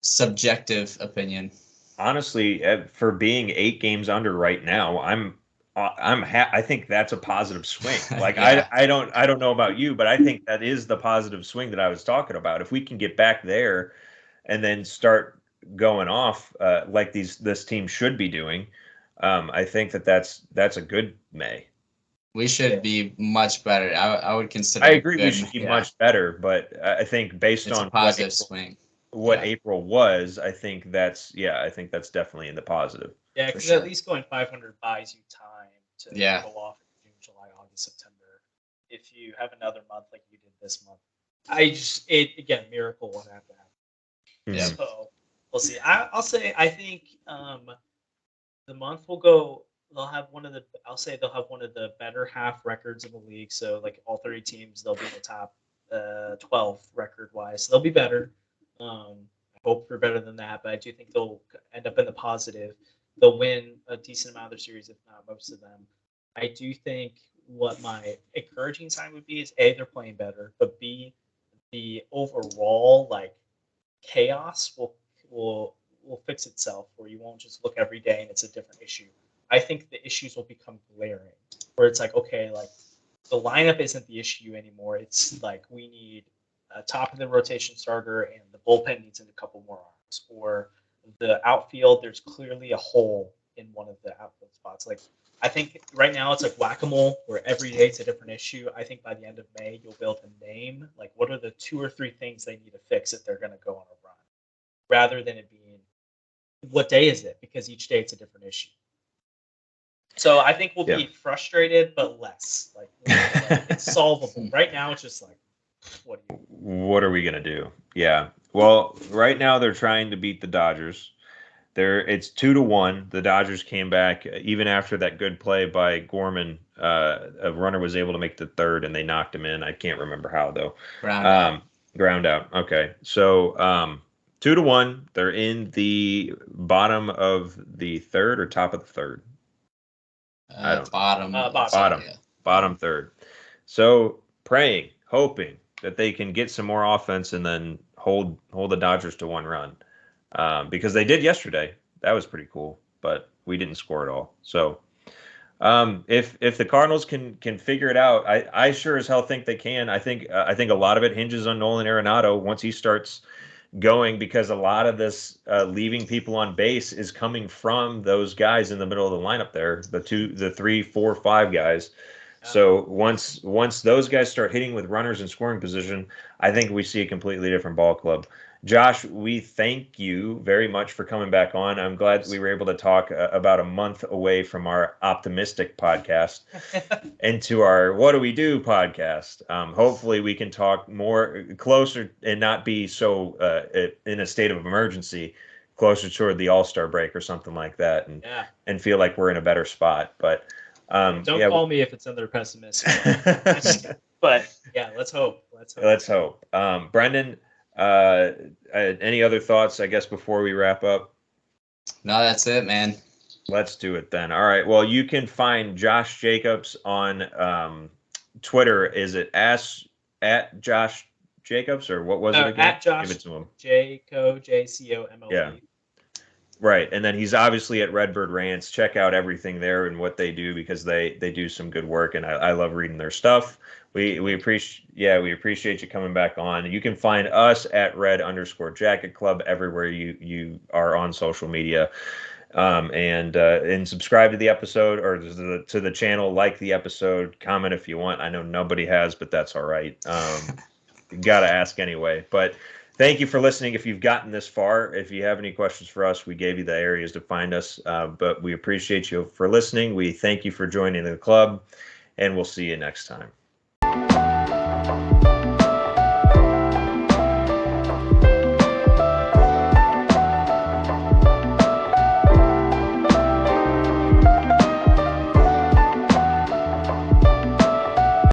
subjective opinion. Honestly, for being 8 games under right now, I think that's a positive swing. Like, yeah. I don't know about you, but I think that is the positive swing that I was talking about. If we can get back there and then start going off like this team should be doing, I think that's a good May. We should be much better. I would consider. I agree we good, should be yeah. much better, but I think based It's on a positive swing. what Yeah. April was, I think that's definitely in the positive. Yeah, because at least going 500 buys you time to go off in June, July, August, September. If you have another month like you did this month, again, miracle won't have to happen. Yeah. So we'll see. I'll say I think the month will go. They'll have one of the better half records in the league. So like all 30 teams, they'll be in the top 12 record wise. So they'll be better. I hope for better than that, but I do think they'll end up in the positive. They'll win a decent amount of their series, if not most of them. I do think what my encouraging sign would be is A, they're playing better, but B, the overall like chaos will fix itself, where you won't just look every day and it's a different issue. I think the issues will become glaring, where it's like, okay, like the lineup isn't the issue anymore. It's like we need a top of the rotation starter and the bullpen needs a couple more arms, or the outfield, there's clearly a hole in one of the outfield spots. Like I think right now it's like whack-a-mole, where every day it's a different issue. I think by the end of May you'll be able to name like what are the 2 or 3 things they need to fix if they're going to go on a run, rather than it being what day is it, because each day it's a different issue. So I think we'll be frustrated, but less. Like it's solvable. Right now, it's just like, what are we gonna do? Yeah. Well, right now they're trying to beat the Dodgers. It's 2-1. The Dodgers came back even after that good play by Gorman. A runner was able to make the third, and they knocked him in. I can't remember how though. Ground out. Okay. So 2-1. They're in the bottom of the third or top of the third. Bottom third. So praying, hoping that they can get some more offense and then hold the Dodgers to 1 run, because they did yesterday. That was pretty cool, but we didn't score at all. So if the Cardinals can figure it out, I sure as hell think they can. I think a lot of it hinges on Nolan Arenado once he starts going, because a lot of this leaving people on base is coming from those guys in the middle of the lineup there, the 3, 4, 5 guys. So once those guys start hitting with runners in scoring position, I think we see a completely different ball club. Josh, we thank you very much for coming back on. I'm glad we were able to talk about a month away from our optimistic podcast into our What Do We Do podcast. Hopefully we can talk more closer and not be so in a state of emergency, closer toward the All-Star break or something like that, and feel like we're in a better spot. But don't call me if it's under pessimistic. But yeah, let's hope. Brendan, any other thoughts, I guess, before we wrap up? No, that's it, man. Let's do it then. All right. Well, you can find Josh Jacobs on Twitter. Is it at Josh Jacobs, or what was it again? At Josh. Give it to him. JCOMLB. Yeah. Right. And then he's obviously at Redbird Rants. Check out everything there and what they do, because they do some good work, and I love reading their stuff. We appreciate you coming back on. You can find us at Red_Jacket Club everywhere you are on social media. And subscribe to the episode, or to the channel, like the episode, comment if you want. I know nobody has, but that's all right. Gotta ask anyway. But thank you for listening. If you've gotten this far, if you have any questions for us, we gave you the areas to find us. But we appreciate you for listening. We thank you for joining the club, and we'll see you next time.